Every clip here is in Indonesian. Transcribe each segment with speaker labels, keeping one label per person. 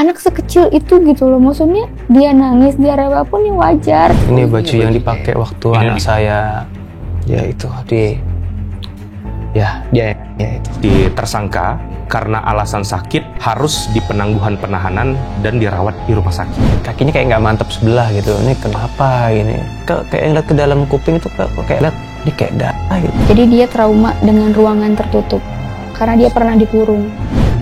Speaker 1: anak sekecil itu gitu loh, maksudnya dia nangis, dia rewel pun ya wajar.
Speaker 2: Ini baju yang dipakai waktu anak saya, ya itu dia itu tersangka karena alasan sakit harus di penangguhan penahanan dan dirawat di rumah sakit. Kakinya kayak nggak mantap sebelah gitu. Ini kenapa ini? Kayak ngeliat ke dalam kuping itu kayak lihat ini kayak darah gitu.
Speaker 1: Jadi dia trauma dengan ruangan tertutup karena dia pernah dikurung.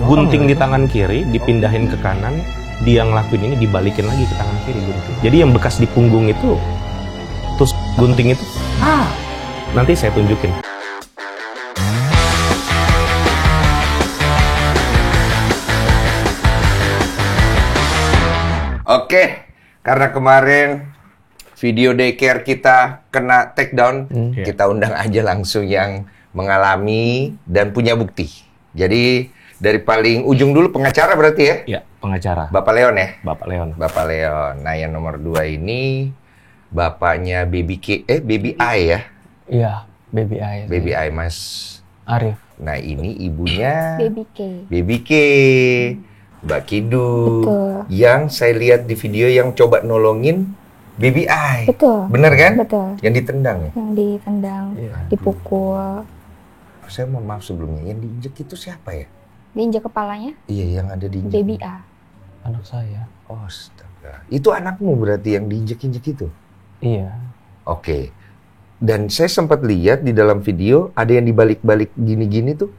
Speaker 2: Gunting di tangan kiri dipindahin ke kanan, dia ngelakuin ini dibalikin lagi ke tangan kiri gunting. Jadi yang bekas di punggung itu, terus gunting itu, nanti saya tunjukin.
Speaker 3: Oke, karena kemarin video daycare kita kena take down, kita undang aja langsung yang mengalami dan punya bukti. Jadi dari paling ujung dulu pengacara berarti ya?
Speaker 2: Iya, pengacara.
Speaker 3: Bapak Leon ya?
Speaker 2: Bapak Leon.
Speaker 3: Bapak Leon. Nah yang nomor 2 ini bapaknya Baby I ya?
Speaker 2: Iya, Baby I.
Speaker 3: Baby I Mas
Speaker 2: Arif.
Speaker 3: Nah ini ibunya
Speaker 1: Baby K.
Speaker 3: Mbak Kidu.
Speaker 1: Betul.
Speaker 3: Yang saya lihat di video yang coba nolongin Baby I.
Speaker 1: Betul.
Speaker 3: Bener kan?
Speaker 1: Betul.
Speaker 3: Yang ditendang ya?
Speaker 1: Yang ditendang, dipukul.
Speaker 3: Saya mohon maaf sebelumnya, yang diinjek itu siapa ya?
Speaker 1: Diinjak kepalanya.
Speaker 3: Iya, yang ada diinjek.
Speaker 1: Baby A.
Speaker 2: Anak saya.
Speaker 3: Oh, astaga. Itu anakmu berarti yang diinjek-injek itu?
Speaker 2: Iya.
Speaker 3: Oke. Dan saya sempat lihat di dalam video ada yang dibalik-balik gini-gini tuh.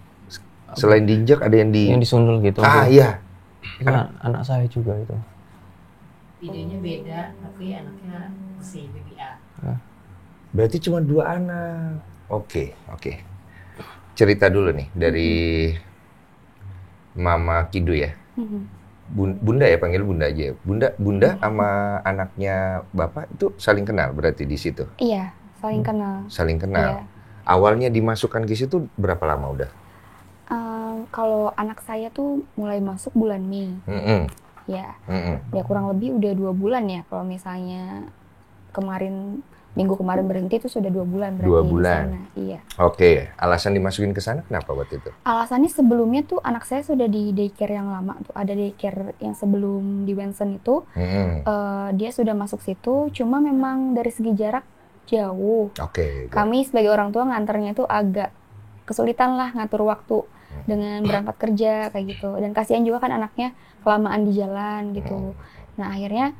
Speaker 3: Selain diinjek ada yang
Speaker 2: Yang disundul gitu.
Speaker 3: Iya.
Speaker 2: Itu anak saya juga itu.
Speaker 4: Videonya beda, tapi anaknya si Baby A.
Speaker 3: Berarti cuma 2 anak. Oke. Cerita dulu nih dari Mama Kidu ya. Bunda ya, panggil Bunda aja ya. Bunda sama anaknya Bapak itu saling kenal berarti di situ?
Speaker 1: Iya, saling kenal.
Speaker 3: Saling kenal.
Speaker 1: Iya.
Speaker 3: Awalnya dimasukkan ke situ berapa lama udah?
Speaker 1: Kalau anak saya tuh mulai masuk bulan Mei. Ya. Ya kurang lebih udah 2 bulan ya. Kalau misalnya minggu kemarin berhenti itu sudah 2 bulan berarti.
Speaker 3: 2 bulan.
Speaker 1: Di sana. Iya.
Speaker 3: Oke, alasan dimasukin ke sana kenapa waktu itu?
Speaker 1: Alasannya sebelumnya tuh anak saya sudah di daycare yang lama tuh, ada daycare yang sebelum di Wensen itu. Dia sudah masuk situ, cuma memang dari segi jarak jauh.
Speaker 3: Oke.
Speaker 1: Kami sebagai orang tua nganternya tuh agak kesulitan lah ngatur waktu dengan berangkat kerja kayak gitu. Dan kasihan juga kan anaknya kelamaan di jalan gitu. Nah akhirnya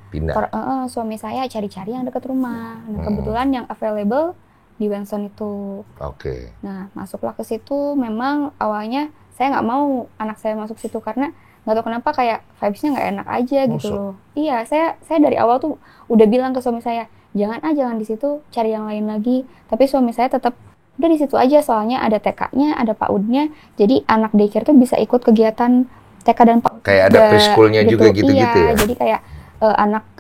Speaker 1: suami saya cari-cari yang dekat rumah. Nah kebetulan yang available di Wensen itu.
Speaker 3: Oke.
Speaker 1: Nah masuklah ke situ. Memang awalnya saya nggak mau anak saya masuk situ karena nggak tahu kenapa kayak vibes-nya nggak enak aja gitu loh. Iya, saya dari awal tuh udah bilang ke suami saya, jangan di situ, cari yang lain lagi. Tapi suami saya tetap udah di situ aja, soalnya ada TK-nya, ada PAUD-nya. Jadi anak daycare tuh bisa ikut kegiatan TK dan PAUD.
Speaker 3: Kayak ada preschool-nya juga gitu-gitu
Speaker 1: iya,
Speaker 3: ya.
Speaker 1: Jadi kayak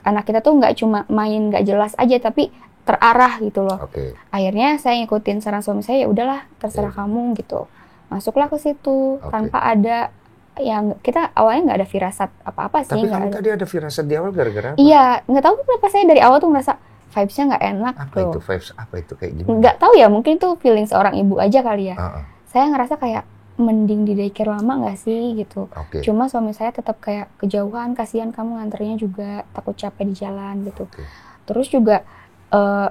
Speaker 1: anak kita tuh nggak cuma main nggak jelas aja, tapi terarah gitu loh. Akhirnya saya ngikutin saran suami saya, ya udahlah terserah kamu gitu. Masuklah ke situ tanpa ada yang kita awalnya nggak ada firasat apa-apa sih.
Speaker 3: Tapi kamu tadi ada firasat di awal gara-gara apa?
Speaker 1: Iya, nggak tahu kenapa saya dari awal tuh ngerasa vibes-nya nggak enak.
Speaker 3: Apa itu vibes? Apa itu kayak gimana?
Speaker 1: Nggak tahu ya, mungkin itu feeling seorang ibu aja kali ya. Saya ngerasa kayak mending di daycare lama nggak sih gitu. Cuma suami saya tetap kayak kejauhan, kasihan kamu nganternya juga, takut capek di jalan gitu. Terus juga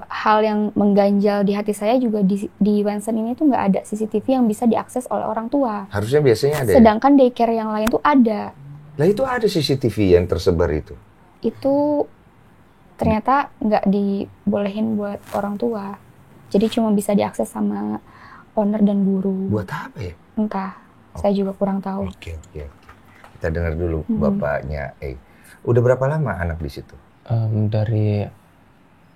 Speaker 1: hal yang mengganjal di hati saya juga di Wensen ini tuh nggak ada CCTV yang bisa diakses oleh orang tua.
Speaker 3: Harusnya biasanya ada.
Speaker 1: Sedangkan daycare yang lain tuh ada.
Speaker 3: Lah itu ada CCTV yang tersebar itu?
Speaker 1: Itu ternyata nggak dibolehin buat orang tua. Jadi cuma bisa diakses sama owner dan guru.
Speaker 3: Buat apa ya?
Speaker 1: Entah, saya juga kurang tahu.
Speaker 3: Oke. Kita dengar dulu bapaknya. Udah berapa lama anak di situ?
Speaker 2: Dari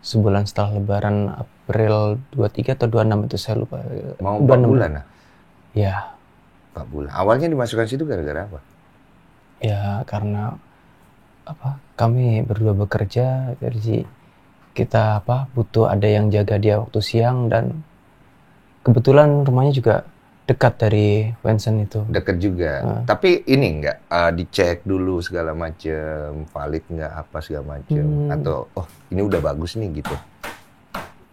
Speaker 2: sebulan setelah Lebaran, April 23 atau 26 itu saya lupa.
Speaker 3: Mau 4 bulan lah?
Speaker 2: Ya.
Speaker 3: 4 bulan. Awalnya dimasukkan situ gara-gara apa?
Speaker 2: Ya karena kami berdua bekerja, jadi kita butuh ada yang jaga dia waktu siang, dan kebetulan rumahnya juga dekat dari Wensen itu.
Speaker 3: Dekat juga. Tapi ini nggak dicek dulu segala macem, valid nggak apa segala macem, atau ini udah bagus nih gitu?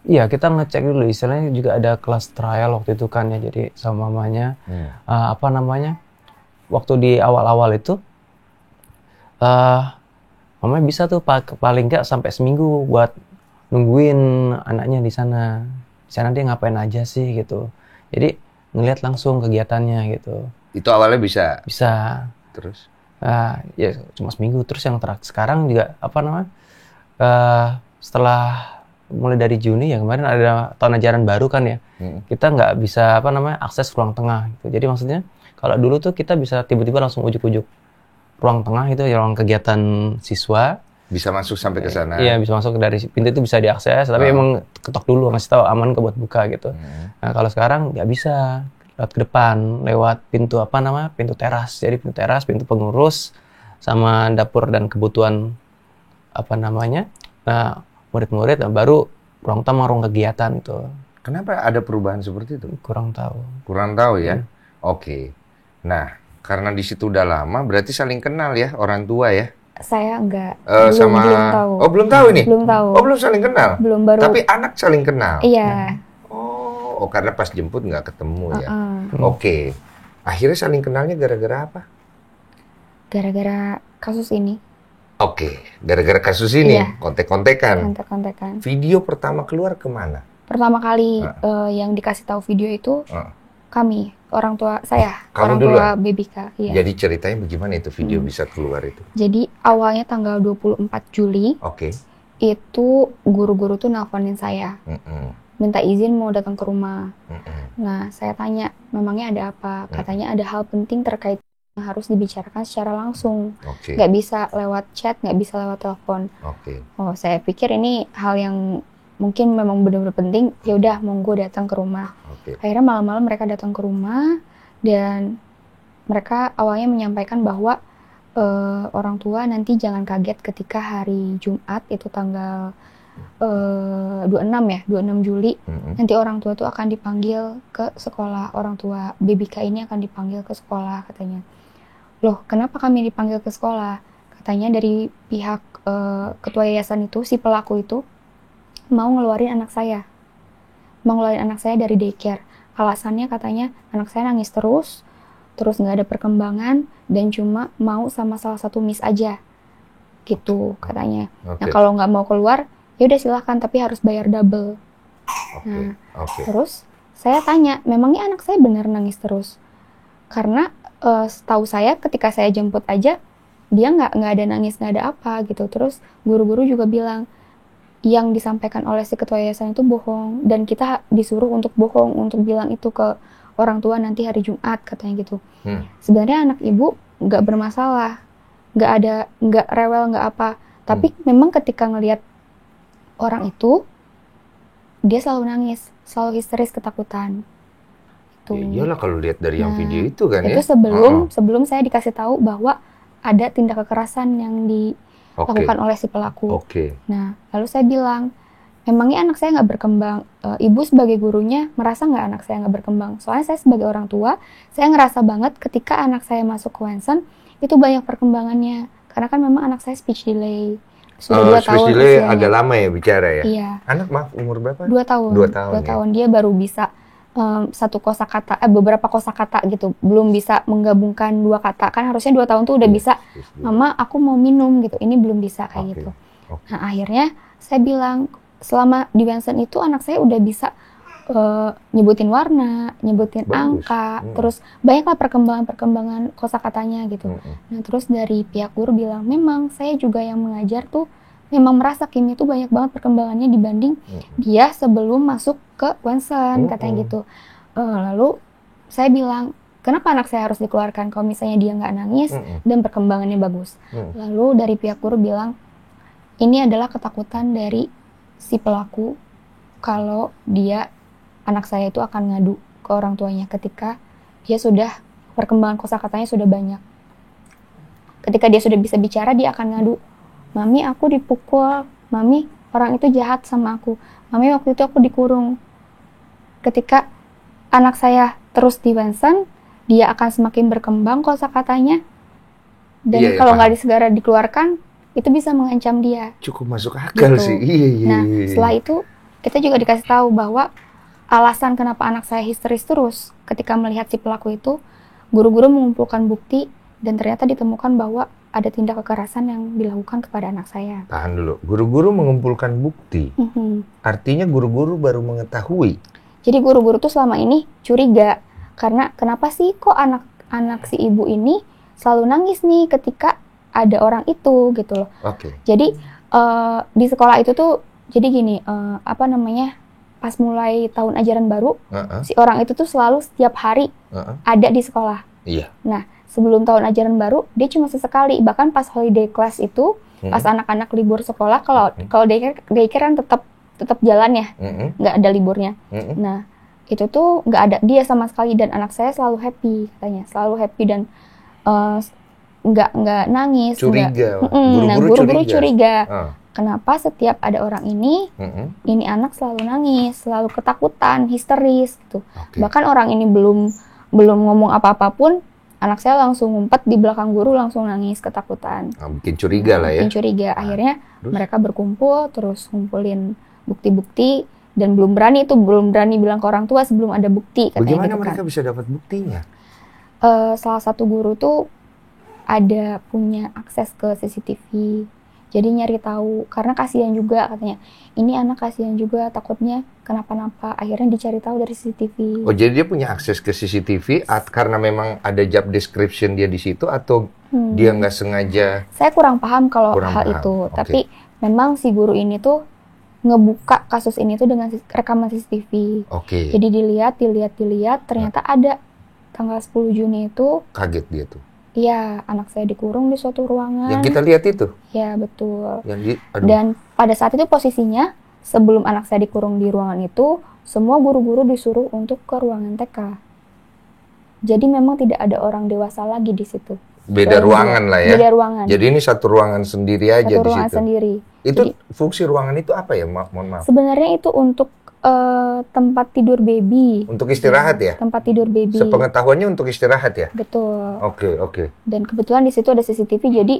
Speaker 2: Iya, kita ngecek dulu. Istilahnya juga ada kelas trial waktu itu kan ya, jadi sama mamanya waktu di awal-awal itu Mamanya bisa tuh paling nggak sampai seminggu buat nungguin anaknya di sana. Di sana dia ngapain aja sih gitu. Jadi ngelihat langsung kegiatannya gitu.
Speaker 3: Itu awalnya bisa.
Speaker 2: Bisa.
Speaker 3: Terus?
Speaker 2: Ya cuma seminggu. Terus yang terakhir sekarang juga setelah mulai dari Juni ya kemarin ada tahun ajaran baru kan ya. Kita nggak bisa akses ruang tengah gitu. Jadi maksudnya kalau dulu tuh kita bisa tiba-tiba langsung ujuk-ujuk ruang tengah itu ya ruang kegiatan siswa.
Speaker 3: Bisa masuk sampai ke sana.
Speaker 2: Iya, bisa masuk dari pintu itu bisa diakses, tapi emang ketok dulu ngasih tahu aman ke buat buka gitu. Nah, kalau sekarang nggak bisa lewat ke depan, lewat pintu pintu teras. Jadi pintu teras, pintu pengurus sama dapur dan kebutuhan murid-murid, baru ruang tamu, ruang kegiatan itu.
Speaker 3: Kenapa ada perubahan seperti itu?
Speaker 2: Kurang tahu.
Speaker 3: Kurang tahu ya? Oke. Nah, karena di situ udah lama, berarti saling kenal ya orang tua ya?
Speaker 1: Saya enggak.
Speaker 3: Belum
Speaker 1: tahu.
Speaker 3: Oh, belum tahu ini?
Speaker 1: Belum tahu.
Speaker 3: Oh, belum saling kenal?
Speaker 1: Belum, baru.
Speaker 3: Tapi anak saling kenal?
Speaker 1: Iya.
Speaker 3: Oh, karena pas jemput nggak ketemu ya? Oke. Akhirnya saling kenalnya gara-gara apa?
Speaker 1: Gara-gara kasus ini.
Speaker 3: Oke, gara-gara kasus ini?
Speaker 1: Iya.
Speaker 3: Kontek-kontekan?
Speaker 1: Kontek-kontekan.
Speaker 3: Video pertama keluar kemana?
Speaker 1: Pertama kali yang dikasih tahu video itu kami, orang tua saya,
Speaker 3: Kamu
Speaker 1: orang
Speaker 3: duluan?
Speaker 1: tua Bebika. Iya.
Speaker 3: Jadi ceritanya bagaimana itu video bisa keluar itu?
Speaker 1: Jadi awalnya tanggal 24 Juli,
Speaker 3: Oke.
Speaker 1: itu guru-guru tuh nelponin saya. Minta izin mau datang ke rumah. Nah, saya tanya, memangnya ada apa? Katanya ada hal penting terkait yang harus dibicarakan secara langsung.
Speaker 3: Oke.
Speaker 1: Nggak bisa lewat chat, nggak bisa lewat telepon.
Speaker 3: Oke.
Speaker 1: Oh, saya pikir ini hal yang mungkin memang benar-benar penting. Ya udah, monggo datang ke rumah.
Speaker 3: Oke.
Speaker 1: Akhirnya malam-malam mereka datang ke rumah dan mereka awalnya menyampaikan bahwa orang tua nanti jangan kaget ketika hari Jumat itu tanggal 26 Juli nanti orang tua tuh akan dipanggil ke sekolah. Orang tua Bebika ini akan dipanggil ke sekolah katanya. Loh, kenapa kami dipanggil ke sekolah? Katanya dari pihak ketua yayasan itu, si pelaku itu mau ngeluarin anak saya. Mau ngeluarin anak saya dari daycare. Alasannya katanya anak saya nangis terus nggak ada perkembangan dan cuma mau sama salah satu miss aja. Gitu katanya. Nah, kalau nggak mau keluar, ya udah silahkan, tapi harus bayar double. Terus saya tanya, memangnya anak saya benar nangis terus? Karena setahu saya ketika saya jemput aja dia nggak ada nangis, nggak ada apa gitu. Terus guru-guru juga bilang yang disampaikan oleh si ketua yayasan itu bohong dan kita disuruh untuk bohong, untuk bilang itu ke orang tua nanti hari Jumat katanya gitu. Sebenarnya anak ibu nggak bermasalah, nggak rewel, nggak apa. Tapi memang ketika ngelihat orang itu, dia selalu nangis, selalu histeris, ketakutan. Itu.
Speaker 3: Ya iyalah kalau lihat dari yang video itu kan
Speaker 1: itu
Speaker 3: ya.
Speaker 1: Sebelum saya dikasih tahu bahwa ada tindak kekerasan yang dilakukan oleh si pelaku. Nah, lalu saya bilang, memangnya anak saya nggak berkembang? Ibu sebagai gurunya merasa nggak anak saya nggak berkembang? Soalnya saya sebagai orang tua, saya ngerasa banget ketika anak saya masuk ke Wensen, itu banyak perkembangannya. Karena kan memang anak saya speech delay. Sudah 2 tahun
Speaker 3: speech delay
Speaker 1: usianya.
Speaker 3: agak lama ya bicara ya?
Speaker 1: Iya.
Speaker 3: Anak maaf umur berapa?
Speaker 1: 2 tahun.
Speaker 3: 2 tahun.
Speaker 1: 2 tahun dia baru bisa beberapa kosakata gitu. Belum bisa menggabungkan 2 kata. Kan harusnya 2 tahun tuh udah bisa, Mama aku mau minum gitu. Ini belum bisa kayak gitu. Nah, akhirnya saya bilang, selama di Wensen itu anak saya udah bisa nyebutin warna, nyebutin angka, terus banyaklah perkembangan kosakatanya gitu. Nah, terus dari pihak guru bilang, memang saya juga yang mengajar tuh memang merasa Kim itu banyak banget perkembangannya dibanding dia sebelum masuk ke Wensen, katanya gitu. Lalu saya bilang, kenapa anak saya harus dikeluarkan kalau misalnya dia nggak nangis dan perkembangannya bagus? Lalu dari pihak guru bilang, ini adalah ketakutan dari si pelaku kalau anak saya itu akan ngadu ke orang tuanya ketika dia sudah perkembangan kosakatanya sudah banyak. Ketika dia sudah bisa bicara, dia akan ngadu, Mami aku dipukul, Mami orang itu jahat sama aku, Mami waktu itu aku dikurung. Ketika anak saya terus di Wensen, dia akan semakin berkembang kosakatanya, dan kalau nggak segera dikeluarkan, itu bisa mengancam dia.
Speaker 3: Cukup masuk akal
Speaker 1: gitu.
Speaker 3: sih. Iya.
Speaker 1: Nah, setelah itu kita juga dikasih tahu bahwa alasan kenapa anak saya histeris terus ketika melihat si pelaku itu, guru-guru mengumpulkan bukti dan ternyata ditemukan bahwa ada tindak kekerasan yang dilakukan kepada anak saya.
Speaker 3: Tahan dulu. Guru-guru mengumpulkan bukti. Artinya guru-guru baru mengetahui.
Speaker 1: Jadi guru-guru tuh selama ini curiga karena kenapa sih kok anak si ibu ini selalu nangis nih ketika ada orang itu gitu loh.
Speaker 3: Oke.
Speaker 1: Jadi di sekolah itu tuh jadi gini, pas mulai tahun ajaran baru, si orang itu tuh selalu setiap hari ada di sekolah.
Speaker 3: Iya.
Speaker 1: Nah, sebelum tahun ajaran baru, dia cuma sesekali. Bahkan pas holiday class itu, pas anak-anak libur sekolah, kalau daycare kan tetap jalan ya, nggak ada liburnya. Nah, itu tuh nggak ada dia sama sekali, dan anak saya selalu happy katanya, selalu happy dan nggak nangis.
Speaker 3: Curiga.
Speaker 1: Nah, guru-guru curiga. Kenapa setiap ada orang ini anak selalu nangis, selalu ketakutan, histeris gitu. Bahkan orang ini belum ngomong apa-apa pun, anak saya langsung ngumpet di belakang guru, langsung nangis ketakutan.
Speaker 3: Bikin curiga lah ya.
Speaker 1: Bikin curiga. Akhirnya mereka berkumpul, terus ngumpulin bukti-bukti, dan belum berani bilang ke orang tua sebelum ada bukti.
Speaker 3: Bagaimana mereka bisa dapat buktinya?
Speaker 1: Salah satu guru tuh ada punya akses ke CCTV. Jadi nyari tahu, karena kasihan juga katanya. Ini anak kasihan juga, takutnya kenapa-napa. Akhirnya dicari tahu dari CCTV.
Speaker 3: Oh, jadi dia punya akses ke CCTV karena memang ada job description dia di situ, atau dia nggak sengaja?
Speaker 1: Saya kurang paham kalau itu. Tapi memang si guru ini tuh ngebuka kasus ini tuh dengan rekaman CCTV. Jadi dilihat, ternyata ada tanggal 10 Juni itu.
Speaker 3: Kaget dia tuh.
Speaker 1: Iya, anak saya dikurung di suatu ruangan.
Speaker 3: Yang kita lihat itu?
Speaker 1: Ya, betul. Dan pada saat itu posisinya, sebelum anak saya dikurung di ruangan itu, semua guru-guru disuruh untuk ke ruangan TK. Jadi memang tidak ada orang dewasa lagi di situ.
Speaker 3: Beda ruangan lah ya?
Speaker 1: Beda ruangan.
Speaker 3: Jadi ini satu ruangan sendiri aja di situ?
Speaker 1: Satu ruangan sendiri.
Speaker 3: Itu fungsi ruangan itu apa ya? Mohon maaf.
Speaker 1: Sebenarnya itu untuk tempat tidur baby.
Speaker 3: Untuk istirahat ya?
Speaker 1: Tempat tidur baby.
Speaker 3: Sepengetahuannya untuk istirahat ya?
Speaker 1: Betul.
Speaker 3: Oke.
Speaker 1: Dan kebetulan di situ ada CCTV, jadi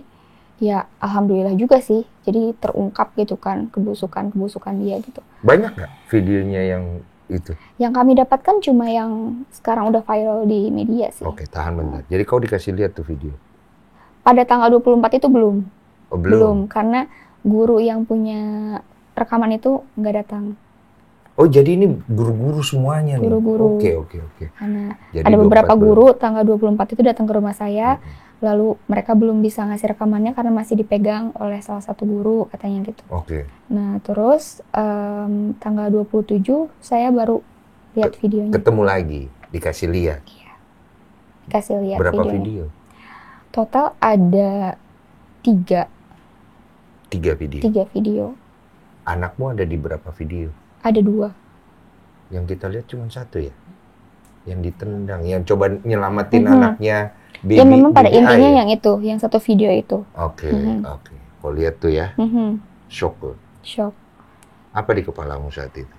Speaker 1: ya alhamdulillah juga sih. Jadi terungkap gitu kan kebusukan dia gitu.
Speaker 3: Banyak nggak videonya yang itu?
Speaker 1: Yang kami dapatkan cuma yang sekarang udah viral di media sih.
Speaker 3: Oke, tahan bentar. Jadi kau dikasih lihat tuh video?
Speaker 1: Pada tanggal 24 itu belum.
Speaker 3: Oh, belum?
Speaker 1: Karena guru yang punya rekaman itu nggak datang.
Speaker 3: Oh, jadi ini guru-guru semuanya nih?
Speaker 1: Guru-guru.
Speaker 3: Oke.
Speaker 1: Karena jadi ada beberapa guru tanggal 24 itu datang ke rumah saya, lalu mereka belum bisa ngasih rekamannya karena masih dipegang oleh salah satu guru, katanya gitu. Nah, terus tanggal 27 saya baru lihat videonya.
Speaker 3: Ketemu lagi, dikasih lihat?
Speaker 1: Iya, dikasih lihat.
Speaker 3: Berapa
Speaker 1: videonya.
Speaker 3: video?
Speaker 1: Total ada 3
Speaker 3: video?
Speaker 1: 3 video.
Speaker 3: Anakmu ada di berapa video?
Speaker 1: Ada 2.
Speaker 3: Yang kita lihat cuma 1 ya? Yang ditendang, yang coba nyelamatin anaknya.
Speaker 1: Ya memang pada intinya yang itu, yang satu video itu.
Speaker 3: Oke. Kau lihat tuh ya, shock. Apa di kepalamu saat itu?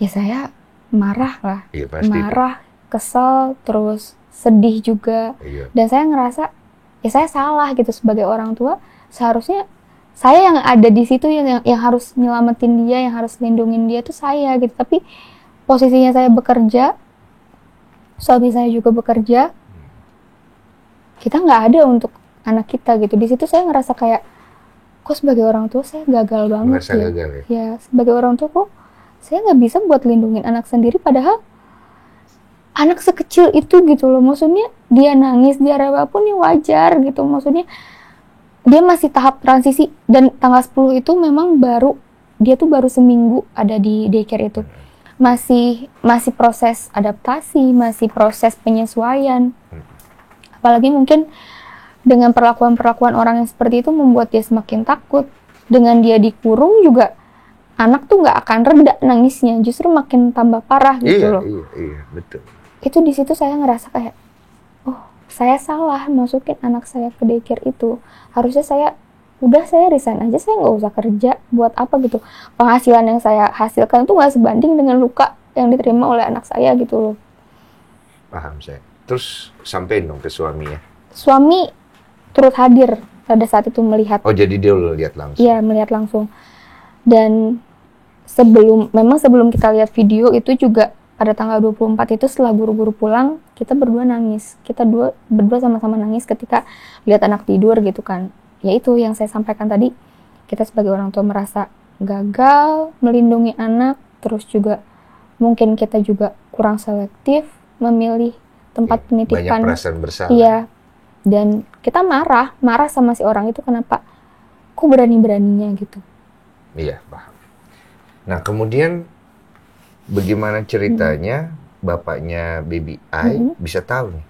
Speaker 1: Ya saya marah lah.
Speaker 3: Iya, pasti.
Speaker 1: Marah, kesel, terus sedih juga.
Speaker 3: Iya.
Speaker 1: Dan saya ngerasa, ya saya salah gitu sebagai orang tua. Seharusnya saya yang ada di situ yang harus nyelamatin dia, yang harus lindungin dia tuh saya gitu. Tapi posisinya saya bekerja, suami saya juga bekerja, kita nggak ada untuk anak kita gitu. Di situ saya ngerasa kayak, kok sebagai orang tua saya gagal banget ya.
Speaker 3: Gagal ya?
Speaker 1: Ya, sebagai orang tua kok saya nggak bisa buat lindungin anak sendiri, padahal anak sekecil itu gitu loh. Maksudnya dia nangis, dia rewel pun ya wajar gitu. Maksudnya dia masih tahap transisi, dan tanggal 10 itu memang dia tuh baru seminggu ada di daycare itu. Masih proses adaptasi, masih proses penyesuaian. Apalagi mungkin dengan perlakuan orang yang seperti itu membuat dia semakin takut. Dengan dia dikurung juga, anak tuh nggak akan reda nangisnya, justru makin tambah parah gitu loh.
Speaker 3: Iya, betul.
Speaker 1: Itu di situ saya ngerasa kayak, oh saya salah masukin anak saya ke daycare itu. Harusnya saya resign aja, saya nggak usah kerja, buat apa gitu. Penghasilan yang saya hasilkan itu nggak sebanding dengan luka yang diterima oleh anak saya gitu loh.
Speaker 3: Paham saya. Terus sampein dong ke suaminya?
Speaker 1: Suami turut hadir pada saat itu melihat.
Speaker 3: Oh, jadi dia udah lihat langsung?
Speaker 1: Iya, melihat langsung. Dan sebelum kita lihat video itu juga pada tanggal 24 itu setelah guru-guru pulang, kita berdua nangis. Kita berdua sama-sama nangis ketika lihat anak tidur gitu kan. Ya itu yang saya sampaikan tadi, kita sebagai orang tua merasa gagal melindungi anak, terus juga mungkin kita juga kurang selektif memilih tempat penitipan.
Speaker 3: Banyak perasaan bersalah.
Speaker 1: Iya. Dan kita marah sama si orang itu, kenapa kok berani-beraninya gitu.
Speaker 3: Iya, paham. Nah, kemudian bagaimana ceritanya bapaknya Baby I bisa tahu nih?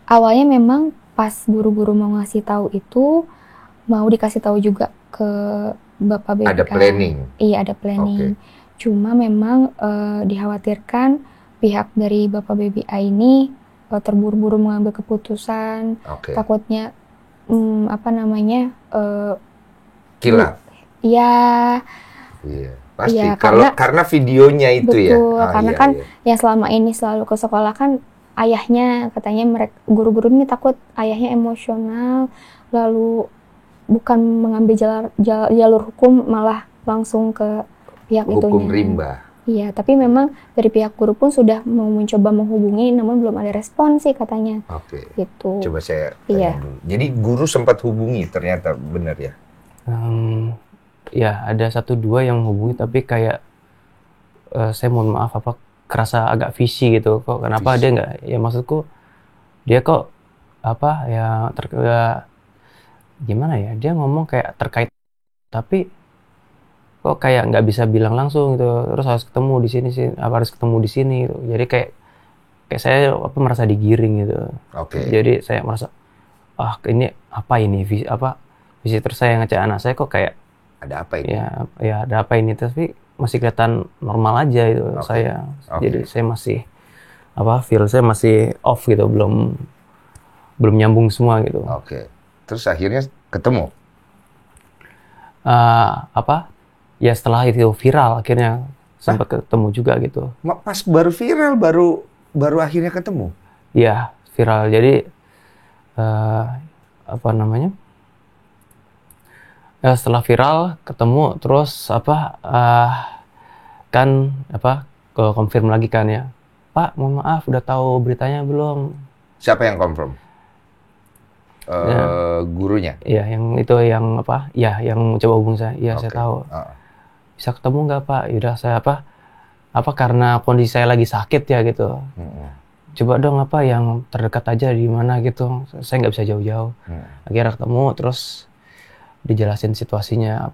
Speaker 1: Awalnya memang pas guru-guru mau ngasih tahu itu, mau dikasih tahu juga ke Bapak Baby.
Speaker 3: Ada planning?
Speaker 1: Iya, ada planning. Cuma memang dikhawatirkan pihak dari Bapak Baby I ini terburu-buru mengambil keputusan. Takutnya
Speaker 3: kilap.
Speaker 1: Iya.
Speaker 3: Iya, pasti.
Speaker 1: Ya,
Speaker 3: karena videonya itu
Speaker 1: betul,
Speaker 3: ya.
Speaker 1: Karena kan yang selama ini selalu ke sekolah kan ayahnya, katanya guru-guru ini takut ayahnya emosional, lalu bukan mengambil jalur hukum, malah langsung ke pihak
Speaker 3: hukum
Speaker 1: itunya.
Speaker 3: rimba.
Speaker 1: Iya, tapi memang dari pihak guru pun sudah mau mencoba menghubungi, namun belum ada respon sih katanya. Gitu.
Speaker 3: Coba saya tanya dulu. Jadi guru sempat hubungi, ternyata benar ya?
Speaker 2: Ya, ada 1-2 yang hubungi, tapi kayak saya mohon maaf kerasa agak fishy gitu. Kok kenapa dia nggak? Ya maksudku dia kok gimana ya? Dia ngomong kayak terkait, tapi kok kayak nggak bisa bilang langsung gitu. Terus harus ketemu di sini sih, harus ketemu di sini gitu. Jadi kayak saya merasa digiring gitu. Jadi saya merasa ini terus saya ngecek anak saya, kok kayak
Speaker 3: ada apa ini?
Speaker 2: Ya ada apa ini, tapi masih kelihatan normal aja itu saya. Jadi saya masih feel saya masih off gitu, belum nyambung semua gitu.
Speaker 3: Terus akhirnya ketemu?
Speaker 2: Ya setelah itu viral akhirnya sempat ketemu juga gitu.
Speaker 3: Pas baru viral baru akhirnya ketemu?
Speaker 2: Iya, viral. Jadi setelah viral ketemu, terus konfirm lagi kan ya, Pak, mohon maaf udah tahu beritanya belum?
Speaker 3: Siapa yang confirm? Gurunya?
Speaker 2: Iya, yang itu yang yang coba hubung saya. Iya, saya tahu. Bisa ketemu nggak Pak? Yaudah saya karena kondisi saya lagi sakit ya gitu. Coba dong yang terdekat aja di mana gitu. Saya nggak bisa jauh-jauh. Akhirnya ketemu, terus dijelasin situasinya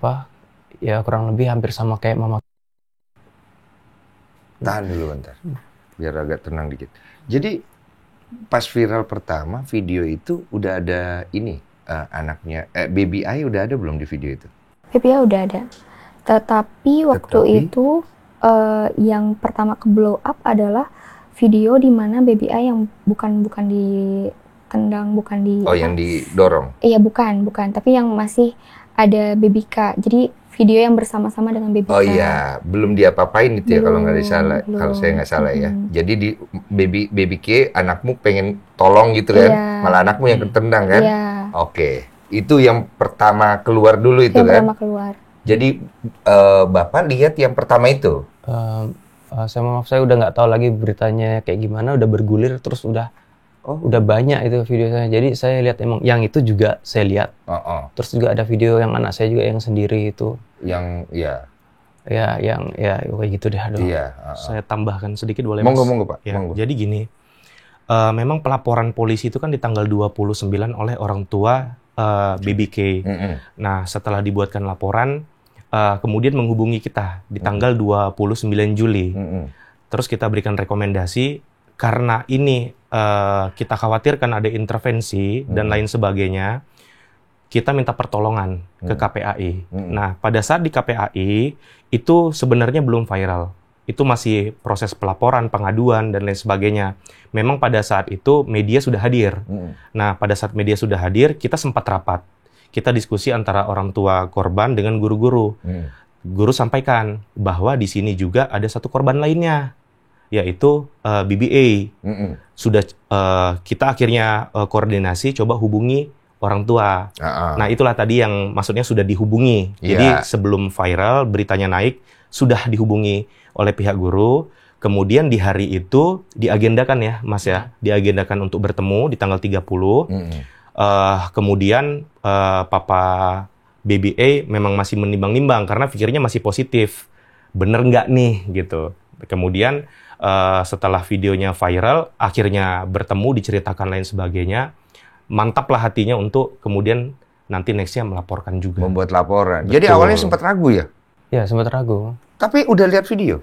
Speaker 2: ya kurang lebih hampir sama kayak mama.
Speaker 3: Tahan dulu bentar, biar agak tenang dikit. Jadi pas viral pertama video itu udah ada ini anaknya Baby I udah ada belum di video itu?
Speaker 1: Baby I udah ada. Tetapi waktu itu yang pertama ke blow up adalah video di mana Baby I yang bukan ditendang, bukan di
Speaker 3: yang didorong.
Speaker 1: Iya, bukan, tapi yang masih ada Baby K. Jadi video yang bersama-sama dengan Baby K.
Speaker 3: Oh iya, belum diapa-apain itu ya kalau saya nggak salah ya. Jadi di Baby K anakmu pengen tolong gitu kan, malah anakmu yang ketendang kan? Itu yang pertama keluar dulu itu kan? Yang
Speaker 1: pertama keluar.
Speaker 3: Jadi Bapak lihat yang pertama itu?
Speaker 2: Saya udah nggak tahu lagi beritanya kayak gimana, udah bergulir terus udah banyak itu video saya. Jadi saya lihat emang yang itu juga saya lihat. Terus juga ada video yang anak saya juga yang sendiri itu.
Speaker 3: Yang
Speaker 2: kayak gitu deh. Saya tambahkan sedikit boleh Mas?
Speaker 3: Monggo Pak.
Speaker 2: Ya, jadi gini, memang pelaporan polisi itu kan di tanggal 29 oleh orang tua Baby K. Nah, setelah dibuatkan laporan, kemudian menghubungi kita di tanggal 29 Juli. Terus kita berikan rekomendasi, karena ini kita khawatirkan ada intervensi dan lain sebagainya, kita minta pertolongan ke KPAI. Nah, pada saat di KPAI, itu sebenarnya belum viral. Itu masih proses pelaporan, pengaduan, dan lain sebagainya. Memang pada saat itu media sudah hadir. Nah, pada saat media sudah hadir, kita sempat rapat. Kita diskusi antara orang tua korban dengan guru-guru. Guru sampaikan bahwa di sini juga ada satu korban lainnya, yaitu BBA. Sudah kita akhirnya koordinasi, coba hubungi orang tua. Nah, itulah tadi yang maksudnya sudah dihubungi. Jadi sebelum viral, beritanya naik, sudah dihubungi oleh pihak guru. Kemudian di hari itu diagendakan ya, Mas ya, diagendakan untuk bertemu di tanggal 30. Kemudian Papa BBA memang masih menimbang-nimbang karena pikirnya masih positif. Bener nggak nih gitu. Kemudian setelah videonya viral, akhirnya bertemu, diceritakan lain sebagainya. Mantaplah hatinya untuk kemudian nanti nextnya melaporkan juga.
Speaker 3: Membuat laporan.
Speaker 2: Betul.
Speaker 3: Jadi awalnya sempat ragu ya?
Speaker 2: Ya, sempat ragu.
Speaker 3: Tapi udah lihat video?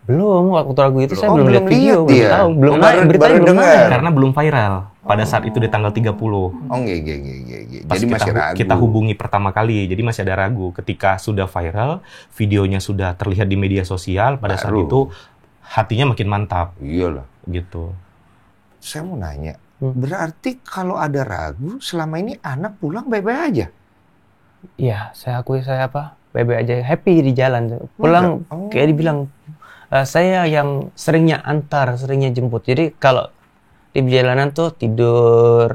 Speaker 2: Belum, waktu ragu itu saya
Speaker 3: Oh,
Speaker 2: belum lihat video,
Speaker 3: lihat dia.
Speaker 2: belum tahu, belum
Speaker 3: Baru-
Speaker 2: beritanya
Speaker 3: baru
Speaker 2: belum
Speaker 3: dengar.
Speaker 2: ada karena belum viral pada saat itu di tanggal 30.
Speaker 3: Oh, nggak.
Speaker 2: Pas
Speaker 3: Jadi masih ragu.
Speaker 2: kita hubungi pertama kali, jadi masih ada ragu. Ketika sudah viral, videonya sudah terlihat di media sosial, pada saat
Speaker 3: Baru.
Speaker 2: itu hatinya makin mantap
Speaker 3: Iyalah.
Speaker 2: gitu.
Speaker 3: Saya mau nanya, berarti kalau ada ragu, selama ini anak pulang baik-baik aja?
Speaker 2: Iya, saya akui saya baik-baik aja, happy di jalan. Pulang
Speaker 3: Oh.
Speaker 2: kayak dibilang saya yang seringnya antar, seringnya jemput. Jadi kalau di perjalanan tuh tidur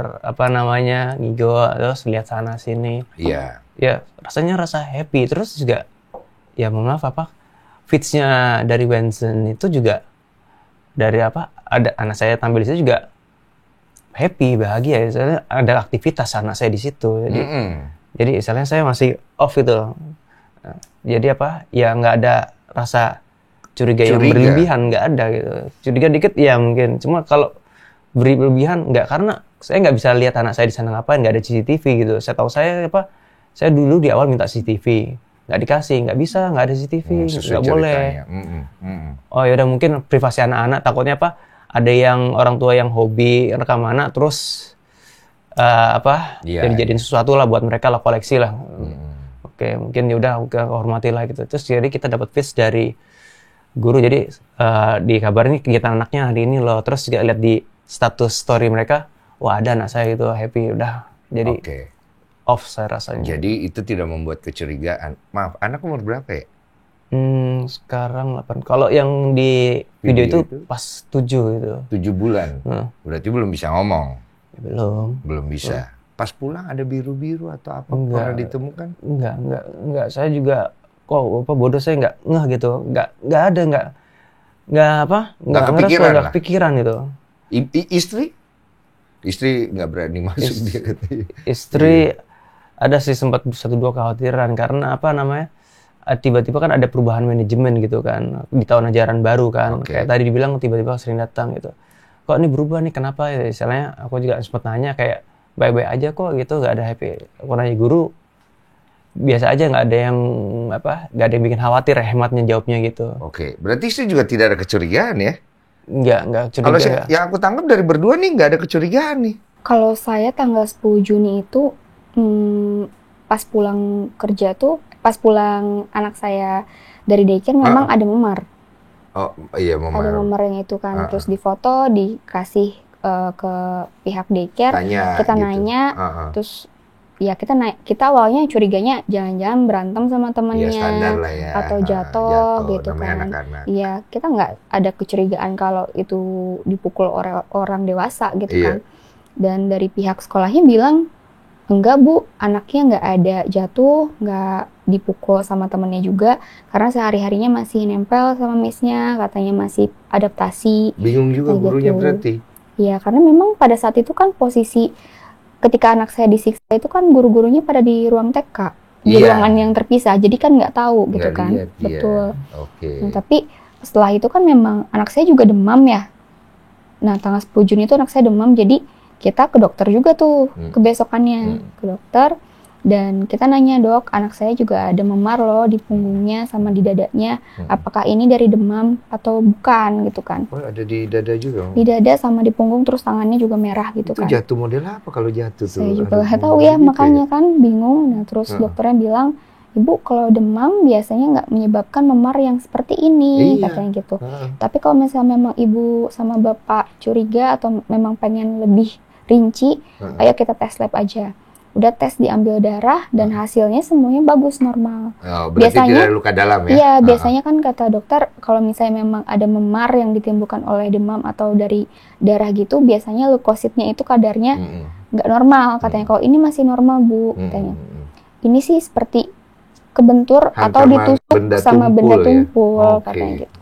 Speaker 2: ngigo terus lihat sana sini.
Speaker 3: Iya.
Speaker 2: Ya rasanya rasa happy. Terus juga ya mohon maaf feeds-nya dari Wensen itu juga dari ada anak saya tampil di situ juga happy, bahagia. Soalnya ada aktivitas anak saya di situ. Jadi misalnya saya masih off gitu. Nah, jadi ya nggak ada rasa curiga yang berlebihan, nggak ada gitu. Curiga dikit ya mungkin, cuma kalau berlebihan nggak, karena saya nggak bisa lihat anak saya di sana ngapain, nggak ada CCTV gitu. Saya tahu saya dulu di awal minta CCTV, nggak dikasih, nggak bisa, nggak ada CCTV, nggak boleh. Oh ya udah, mungkin privasi anak-anak, takutnya ada yang orang tua yang hobi rekam anak terus jadi sesuatu lah buat mereka lah, koleksi lah. Oke, mungkin ya udah hormati lah gitu. Terus jadi kita dapat feeds dari guru, jadi dikabarin nih kegiatan anaknya hari ini loh. Terus juga lihat di status story mereka, wah ada anak saya gitu, happy, udah. Jadi off saya rasanya.
Speaker 3: Jadi itu tidak membuat kecurigaan. Maaf, anak umur berapa ya?
Speaker 2: Sekarang 8. Kalau yang di video itu pas 7 gitu.
Speaker 3: 7 bulan. Berarti belum bisa ngomong. Belum bisa. Pas pulang ada biru-biru atau apa? Pernah ditemukan?
Speaker 2: Enggak. Saya juga bodoh, saya nggak ngeh gitu. Nggak ada, nggak kepikiran gitu.
Speaker 3: Istri nggak berani masuk, dia katanya.
Speaker 2: Istri ada sih sempat 1-2 kekhawatiran karena tiba-tiba kan ada perubahan manajemen gitu kan di tahun ajaran baru kan. Kayak tadi dibilang tiba-tiba sering datang gitu. Kok ini berubah nih, kenapa ya? Misalnya aku juga sempat nanya kayak baik-baik aja kok gitu, nggak ada happy. Aku nanya guru, biasa aja, nggak ada yang nggak ada yang bikin khawatir, hematnya jawabnya gitu.
Speaker 3: Oke, berarti istri juga tidak ada kecurigaan ya?
Speaker 2: Nggak curiga.
Speaker 3: Kalau yang aku tangkap dari berdua nih nggak ada kecurigaan nih.
Speaker 1: Kalau saya tanggal 10 Juni itu pas pulang kerja tuh, pas pulang anak saya dari daycare memang ada memar.
Speaker 3: Oh iya, memar.
Speaker 1: Ada memar yang itu kan, terus difoto, dikasih ke pihak daycare, kita gitu. Nanya, terus ya kita awalnya curiganya jangan-jangan berantem sama temennya,
Speaker 3: ya,
Speaker 1: atau jatuh gitu kan. Iya, kita nggak ada kecurigaan kalau itu dipukul orang dewasa gitu kan. Dan dari pihak sekolahnya bilang, enggak Bu, anaknya nggak ada jatuh, nggak dipukul sama temennya juga, karena sehari-harinya masih nempel sama miss-nya, katanya masih adaptasi.
Speaker 3: Bingung juga gurunya gitu. Berarti?
Speaker 1: Iya, karena memang pada saat itu kan posisi ketika anak saya disiksa itu kan guru-gurunya pada di ruang TK, di ruangan yang terpisah, jadi kan nggak tahu gitu kan. Betul. Nah, tapi setelah itu kan memang anak saya juga demam ya. Nah, tanggal 10 Juni itu anak saya demam, jadi kita ke dokter juga tuh, kebesokannya ke dokter, dan kita nanya, Dok, anak saya juga ada memar loh di punggungnya sama di dadanya, apakah ini dari demam atau bukan gitu kan.
Speaker 3: Oh, ada di dada juga?
Speaker 1: Di dada sama di punggung, terus tangannya juga merah gitu
Speaker 3: itu
Speaker 1: kan.
Speaker 3: Itu jatuh model apa kalau jatuh tuh?
Speaker 1: Saya juga nggak tahu ya, makanya kan bingung. Nah, terus dokternya bilang, Ibu kalau demam biasanya nggak menyebabkan memar yang seperti ini, katanya gitu. Tapi kalau misalnya memang Ibu sama Bapak curiga atau memang pengen lebih rinci, ayo kita tes lab aja. Udah tes, diambil darah dan hasilnya semuanya bagus, normal.
Speaker 3: Oh, berarti biasanya tidak luka dalam ya?
Speaker 1: Iya, biasanya kan kata dokter kalau misalnya memang ada memar yang ditimbulkan oleh demam atau dari darah gitu, biasanya leukositnya itu kadarnya nggak normal, katanya. Kalau ini masih normal Bu, katanya. Ini sih seperti kebentur atau ditusuk sama benda tumpul, katanya gitu.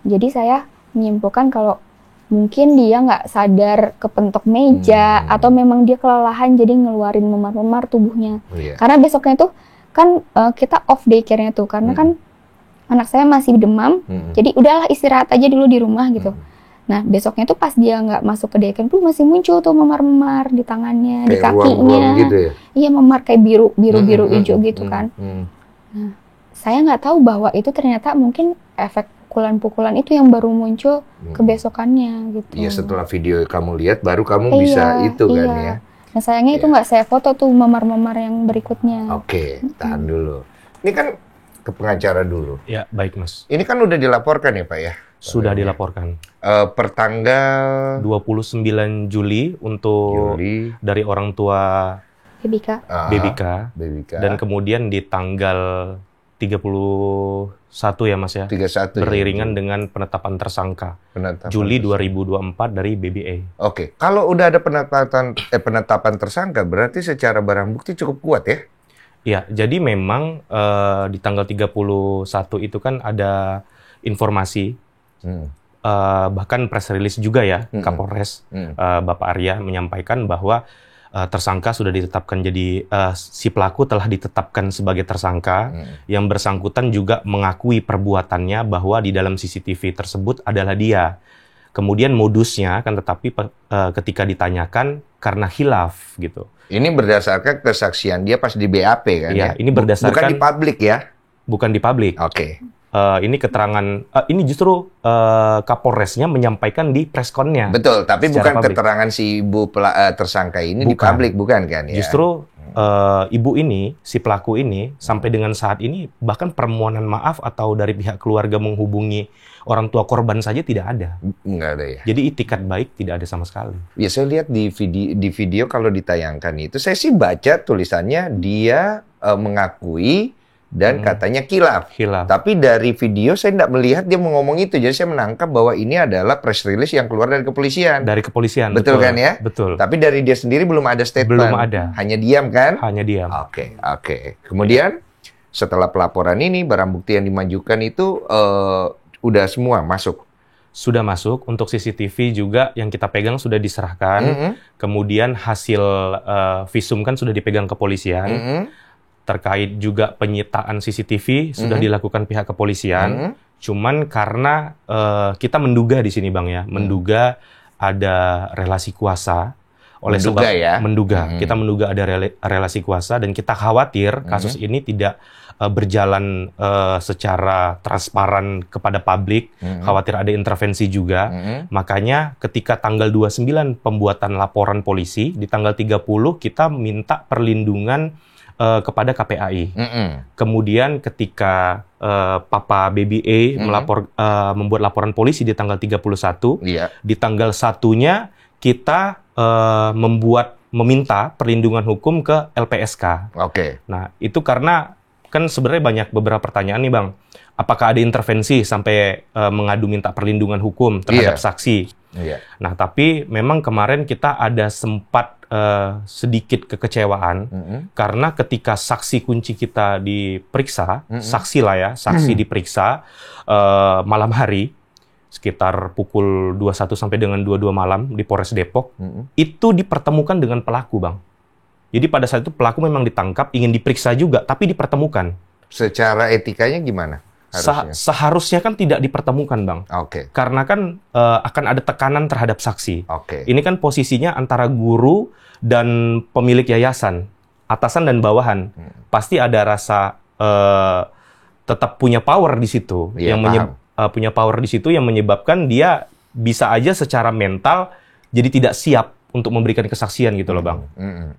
Speaker 1: Jadi saya menyimpulkan kalau mungkin dia nggak sadar kepentok meja atau memang dia kelelahan jadi ngeluarin memar-memar tubuhnya. Karena besoknya tuh kan kita off daycare-nya tuh karena kan anak saya masih demam, jadi udahlah istirahat aja dulu di rumah gitu. Nah besoknya tuh pas dia nggak masuk ke daycare tuh masih muncul tuh memar-memar di tangannya, kayak di kakinya. Gitu ya? Iya memar kayak biru hijau gitu kan. Nah saya nggak tahu bahwa itu ternyata mungkin efek pukulan-pukulan itu yang baru muncul kebesokannya gitu.
Speaker 3: Iya setelah video kamu lihat baru kamu bisa itu kan ya.
Speaker 1: Nah sayangnya itu nggak saya foto tuh memar-memar yang berikutnya.
Speaker 3: Oke, tahan dulu. Ini kan ke pengacara dulu.
Speaker 2: Ya baik Mas.
Speaker 3: Ini kan udah dilaporkan ya Pak ya?
Speaker 2: Sudah dilaporkan.
Speaker 3: Pertanggal
Speaker 2: 29 Juli untuk dari orang tua BBK. Dan kemudian di tanggal 31 ya Mas ya. 31. Beriringan dengan penetapan tersangka. Juli 2024 dari BBA.
Speaker 3: Oke. Kalau udah ada penetapan tersangka berarti secara barang bukti cukup kuat ya?
Speaker 2: Iya, jadi memang di tanggal 31 itu kan ada informasi bahkan press release juga ya Kapolres Bapak Arya menyampaikan bahwa tersangka sudah ditetapkan jadi si pelaku telah ditetapkan sebagai tersangka. Yang bersangkutan juga mengakui perbuatannya bahwa di dalam CCTV tersebut adalah dia. Kemudian modusnya kan tetapi ketika ditanyakan karena khilaf gitu.
Speaker 3: Ini berdasarkan kesaksian dia pas di BAP kan ya?
Speaker 2: Ini berdasarkan
Speaker 3: bukan di publik ya?
Speaker 2: Bukan di publik.
Speaker 3: Oke.
Speaker 2: Ini keterangan ini justru Kapolresnya menyampaikan di pressconnya.
Speaker 3: Betul, tapi bukan publik. Keterangan si ibu tersangka ini bukan. Di publik bukan kan ya?
Speaker 2: Justru ibu ini, si pelaku ini sampai dengan saat ini bahkan permohonan maaf atau dari pihak keluarga menghubungi orang tua korban saja tidak ada.
Speaker 3: Nggak ada ya.
Speaker 2: Jadi itikat baik tidak ada sama sekali.
Speaker 3: Ya saya lihat di video kalau ditayangkan itu saya sih baca tulisannya dia mengakui dan katanya khilaf. Tapi dari video saya tidak melihat dia ngomong itu. Jadi saya menangkap bahwa ini adalah press release yang keluar dari kepolisian.
Speaker 2: Dari kepolisian.
Speaker 3: Betul kan ya?
Speaker 2: Betul.
Speaker 3: Tapi dari dia sendiri belum ada statement.
Speaker 2: Belum ada.
Speaker 3: Hanya diam kan?
Speaker 2: Hanya diam.
Speaker 3: Oke. Kemudian setelah pelaporan ini barang bukti yang dimajukan itu udah semua masuk.
Speaker 2: Sudah masuk. Untuk CCTV juga yang kita pegang sudah diserahkan. Kemudian hasil visum kan sudah dipegang kepolisian. Terkait juga penyitaan CCTV sudah dilakukan pihak kepolisian. Cuman karena kita menduga di sini Bang ya, menduga ada relasi kuasa. Oleh sebab kita menduga ada relasi kuasa dan kita khawatir kasus ini tidak berjalan secara transparan kepada publik, khawatir ada intervensi juga. Makanya ketika tanggal 29 pembuatan laporan polisi, di tanggal 30 kita minta perlindungan kepada KPAI. Kemudian ketika Papa BBA membuat laporan polisi di tanggal 31, di tanggal 1-nya kita meminta perlindungan hukum ke LPSK. Nah, itu karena kan sebenarnya banyak beberapa pertanyaan nih Bang. Apakah ada intervensi sampai mengadu minta perlindungan hukum terhadap saksi? Nah, tapi memang kemarin kita ada sempat sedikit kekecewaan karena ketika saksi kunci kita diperiksa, saksi diperiksa malam hari sekitar pukul 21 sampai dengan 22 malam di Polres Depok, itu dipertemukan dengan pelaku, Bang. Jadi pada saat itu pelaku memang ditangkap, ingin diperiksa juga, tapi dipertemukan.
Speaker 3: Secara etikanya gimana?
Speaker 2: Seharusnya kan tidak dipertemukan, Bang. Karena kan akan ada tekanan terhadap saksi. Ini kan posisinya antara guru dan pemilik yayasan, atasan dan bawahan. Pasti ada rasa tetap punya power di situ, punya power di situ yang menyebabkan dia bisa aja secara mental jadi tidak siap untuk memberikan kesaksian gitu loh, Bang.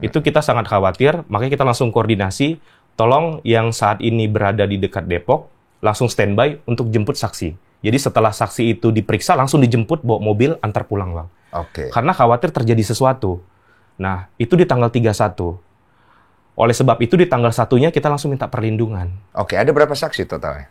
Speaker 2: Itu kita sangat khawatir, makanya kita langsung koordinasi, tolong yang saat ini berada di dekat Depok langsung standby untuk jemput saksi. Jadi setelah saksi itu diperiksa, langsung dijemput bawa mobil antar pulang, Bang. Karena khawatir terjadi sesuatu. Nah, itu di tanggal 31. Oleh sebab itu di tanggal 1-nya kita langsung minta perlindungan.
Speaker 3: Ada berapa saksi totalnya?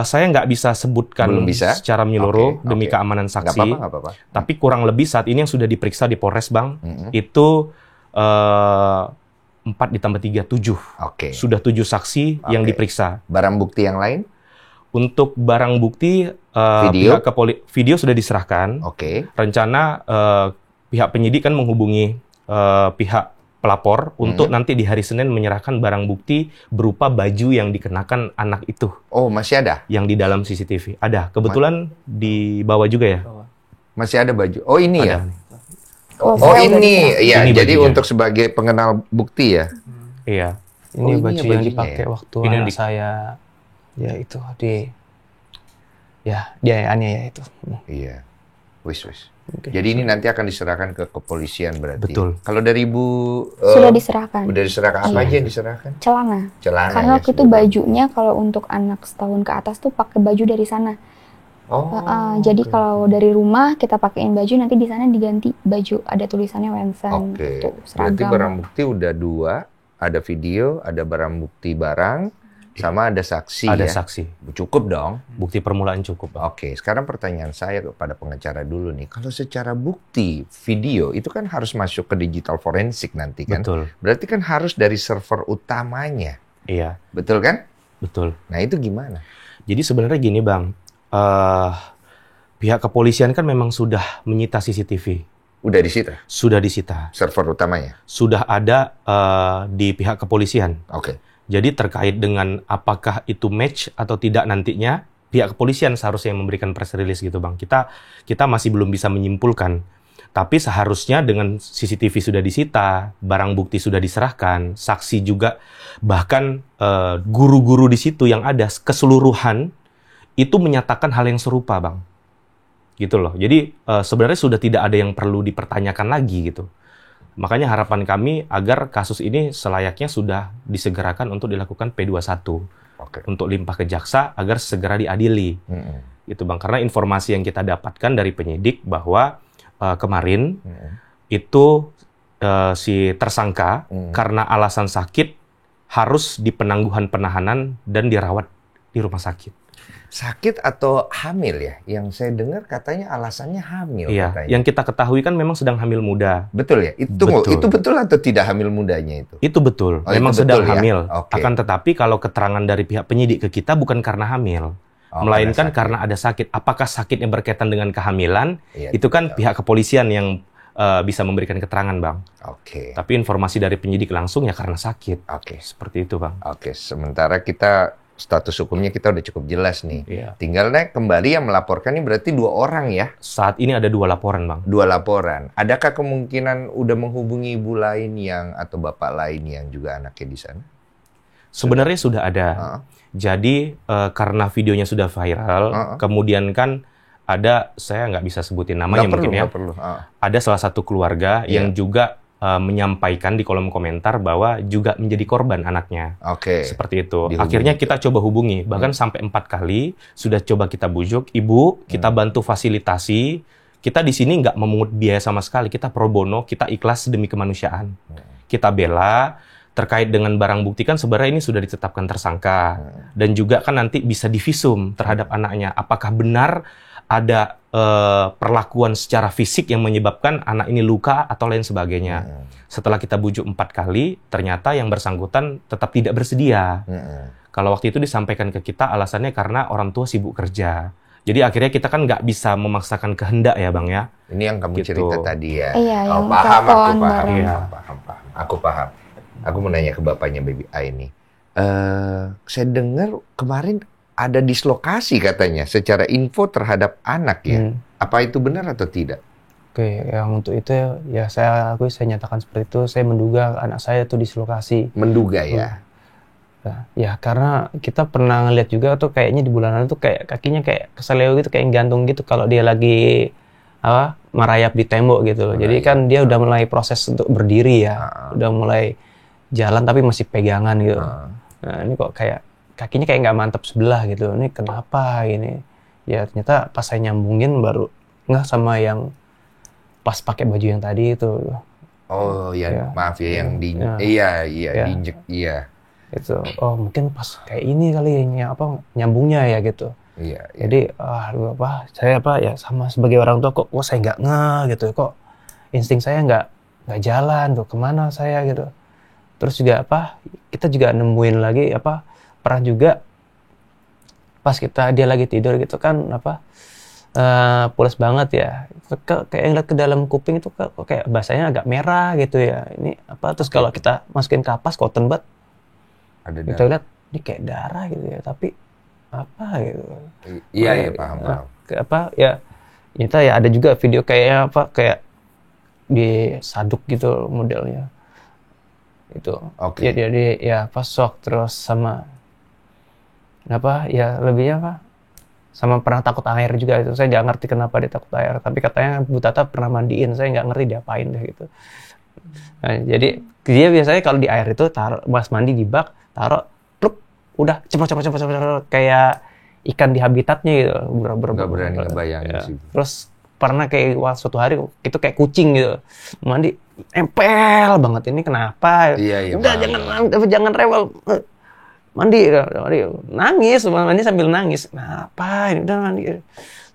Speaker 2: Saya nggak bisa sebutkan secara menyeluruh demi keamanan saksi.
Speaker 3: Nggak apa-apa.
Speaker 2: Tapi kurang lebih saat ini yang sudah diperiksa di Polres, Bang, itu 4 ditambah 3, 7. Sudah 7 saksi yang diperiksa.
Speaker 3: Barang bukti yang lain?
Speaker 2: Untuk barang bukti
Speaker 3: Video?
Speaker 2: video sudah diserahkan.
Speaker 3: Oke.
Speaker 2: Rencana pihak penyidik kan menghubungi pihak pelapor untuk nanti di hari Senin menyerahkan barang bukti berupa baju yang dikenakan anak itu.
Speaker 3: Oh, masih ada?
Speaker 2: Yang di dalam CCTV. Ada. Kebetulan dibawa juga ya.
Speaker 3: Masih ada baju. Oh, ini ya?
Speaker 2: Ada.
Speaker 3: Oh,
Speaker 1: saya udah
Speaker 3: ini. Ya,
Speaker 2: Ini
Speaker 3: jadi
Speaker 2: bajunya.
Speaker 3: untuk sebagai pengenal bukti ya?
Speaker 2: Iya.
Speaker 3: Oh,
Speaker 5: Ini
Speaker 3: ini
Speaker 5: baju
Speaker 3: ya
Speaker 5: yang
Speaker 3: bajunya
Speaker 5: dipakai
Speaker 3: ya?
Speaker 5: waktu
Speaker 2: Ini yang
Speaker 5: anak saya ya itu dia aniaya itu.
Speaker 3: Iya. Wis.
Speaker 5: Oke.
Speaker 3: Jadi ini nanti akan diserahkan ke kepolisian berarti?
Speaker 2: Betul.
Speaker 3: Kalau dari Ibu...
Speaker 1: Sudah diserahkan.
Speaker 3: Udah diserahkan. Apa
Speaker 1: Iya.
Speaker 3: aja yang diserahkan?
Speaker 1: Celana.
Speaker 3: Celana
Speaker 1: Karena
Speaker 3: ya,
Speaker 1: waktu itu
Speaker 3: semua.
Speaker 1: bajunya kalau untuk anak setahun ke atas tuh pakai baju dari sana.
Speaker 3: Oh.
Speaker 1: Jadi kalau dari rumah kita pakein baju, nanti di sana diganti baju, ada tulisannya Wensen
Speaker 3: Oke.
Speaker 1: gitu,
Speaker 3: Berarti
Speaker 1: seragam.
Speaker 3: barang bukti udah 2, ada video, ada barang bukti barang, sama ada saksi
Speaker 2: Ada
Speaker 3: ya?
Speaker 2: saksi.
Speaker 3: Cukup dong.
Speaker 2: Bukti permulaan cukup, Bang.
Speaker 3: Oke, sekarang pertanyaan saya kepada pengacara dulu nih. Kalau secara bukti video itu kan harus masuk ke digital forensik nanti kan?
Speaker 2: Betul.
Speaker 3: Berarti kan harus dari server utamanya.
Speaker 2: Iya,
Speaker 3: Betul kan?
Speaker 2: betul.
Speaker 3: Nah, itu gimana?
Speaker 2: Jadi sebenarnya gini, Bang. Pihak kepolisian kan memang sudah menyita CCTV.
Speaker 3: Udah disita
Speaker 2: Sudah disita.
Speaker 3: server utamanya.
Speaker 2: Sudah ada di pihak kepolisian.
Speaker 3: Oke.
Speaker 2: Jadi terkait dengan apakah itu match atau tidak nantinya, pihak kepolisian seharusnya yang memberikan press release gitu, Bang. Kita masih belum bisa menyimpulkan. Tapi seharusnya dengan CCTV sudah disita, barang bukti sudah diserahkan, saksi juga, bahkan guru-guru di situ yang ada keseluruhan itu menyatakan hal yang serupa, Bang. Gitu loh. Jadi sebenarnya sudah tidak ada yang perlu dipertanyakan lagi gitu. Makanya harapan kami agar kasus ini selayaknya sudah disegerakan untuk dilakukan P21.
Speaker 3: Oke.
Speaker 2: Untuk limpah ke jaksa agar segera diadili. Gitu, Bang. Karena informasi yang kita dapatkan dari penyidik bahwa kemarin itu si tersangka karena alasan sakit harus di penangguhan penahanan dan dirawat di rumah sakit.
Speaker 3: Sakit atau hamil ya? Yang saya dengar katanya alasannya hamil
Speaker 2: Iya,
Speaker 3: katanya.
Speaker 2: yang kita ketahui kan memang sedang hamil muda.
Speaker 3: Betul ya? Itu
Speaker 2: Betul.
Speaker 3: itu betul atau tidak hamil mudanya itu?
Speaker 2: Itu betul,
Speaker 3: Oh,
Speaker 2: memang
Speaker 3: itu
Speaker 2: sedang
Speaker 3: betul ya?
Speaker 2: hamil.
Speaker 3: Oke.
Speaker 2: Akan tetapi kalau keterangan dari pihak penyidik ke kita bukan karena hamil,
Speaker 3: Oh,
Speaker 2: melainkan
Speaker 3: sakit.
Speaker 2: karena ada sakit. Apakah sakitnya berkaitan dengan kehamilan?
Speaker 3: Iya,
Speaker 2: Itu kan
Speaker 3: betul.
Speaker 2: pihak kepolisian yang bisa memberikan keterangan, Bang.
Speaker 3: Oke.
Speaker 2: Tapi informasi dari penyidik langsung ya karena sakit.
Speaker 3: Oke.
Speaker 2: Seperti itu, Bang.
Speaker 3: Oke, sementara kita status hukumnya kita udah cukup jelas nih.
Speaker 2: Iya.
Speaker 3: Tinggal kembali yang melaporkan ini berarti 2 orang ya?
Speaker 2: Saat ini ada 2 laporan, Bang.
Speaker 3: 2 laporan. Adakah kemungkinan udah menghubungi ibu lain yang atau bapak lain yang juga anaknya di sana?
Speaker 2: Sebenarnya sudah ada.
Speaker 3: Heeh.
Speaker 2: Jadi karena videonya sudah viral, kemudian kan ada, saya nggak bisa sebutin namanya
Speaker 3: Nggak
Speaker 2: mungkin ya.
Speaker 3: perlu.
Speaker 2: Ada salah satu keluarga
Speaker 3: Iya.
Speaker 2: yang juga menyampaikan di kolom komentar bahwa juga menjadi korban anaknya.
Speaker 3: Oke.
Speaker 2: Seperti itu.
Speaker 3: Dihubungi.
Speaker 2: Akhirnya kita coba hubungi, bahkan sampai 4 kali sudah coba kita bujuk, Ibu, kita bantu fasilitasi. Kita di sini nggak memungut biaya sama sekali, kita pro bono, kita ikhlas demi kemanusiaan. Kita bela. Terkait dengan barang bukti kan sebenarnya ini sudah ditetapkan tersangka. Dan juga kan nanti bisa divisum terhadap anaknya. Apakah benar ada perlakuan secara fisik yang menyebabkan anak ini luka atau lain sebagainya. Setelah kita bujuk 4 kali, ternyata yang bersangkutan tetap tidak bersedia. Kalau waktu itu disampaikan ke kita alasannya karena orang tua sibuk kerja. Jadi akhirnya kita kan nggak bisa memaksakan kehendak ya, Bang ya.
Speaker 3: Ini yang kamu
Speaker 2: Gitu.
Speaker 3: cerita tadi ya?
Speaker 1: Iya, yang
Speaker 3: paham, aku
Speaker 1: telepon
Speaker 3: paham.
Speaker 1: bareng.
Speaker 2: Iya.
Speaker 3: Aku paham. Aku mau nanya ke bapaknya Baby A ini. Saya dengar kemarin ada dislokasi katanya secara info terhadap anak ya. Apa itu benar atau tidak?
Speaker 5: Oke, yang untuk itu ya saya nyatakan seperti itu. Saya menduga anak saya itu dislokasi.
Speaker 3: Menduga ya.
Speaker 5: Ya karena kita pernah ngeliat juga tuh kayaknya di bulanan tuh kayak kakinya kayak keseleo gitu, kayak gantung gitu kalau dia lagi merayap di tembok gitu loh. Jadi kan dia udah mulai proses untuk berdiri ya, udah mulai jalan tapi masih pegangan gitu. Nah ini kok kayak kakinya kayak nggak mantap sebelah gitu. Ini kenapa ini? Ya ternyata pas saya nyambungin baru nggak sama yang pas pakai baju yang tadi itu.
Speaker 3: Oh ya,
Speaker 5: Ya.
Speaker 3: maaf ya yang di
Speaker 5: Ya.
Speaker 3: iya diinjek iya.
Speaker 5: Gitu. Oh mungkin pas kayak ini kali ya nyambungnya ya gitu.
Speaker 3: Iya.
Speaker 5: Jadi saya ya sama sebagai orang tua kok saya nggak gitu, kok insting saya nggak jalan tuh, kemana saya gitu. Terus juga kita juga nemuin lagi pernah juga pas dia lagi tidur gitu kan pules banget ya. Kayak ngeliat ke dalam kuping itu kayak basahnya agak merah gitu ya. Ini apa? Terus kalau kita masukin kapas cotton bud, kita lihat ini kayak darah gitu ya. Tapi apa gitu?
Speaker 3: Iya paham.
Speaker 5: Apa ya? Ternyata ya ada juga video kayaknya kayak disaduk gitu modelnya. Itu.
Speaker 3: Oke.
Speaker 5: Jadi ya shock terus sama ya lebihnya sama pernah takut air juga itu. Saya nggak ngerti kenapa dia takut air, tapi katanya Bu Tata pernah mandiin, saya nggak ngerti diapain deh gitu. Nah, jadi dia biasanya kalau di air itu taruh pas mandi di bak, taruh pluk, udah cepet kayak ikan di habitatnya gitu.
Speaker 3: Nggak berani ngebayangin sih.
Speaker 5: Terus pernah kayak suatu hari itu kayak kucing gitu, mandi empel banget, ini kenapa?
Speaker 3: Iya,
Speaker 5: udah jangan rewel. Mandi nangis sambil nangis. Kenapa ini udah mandi?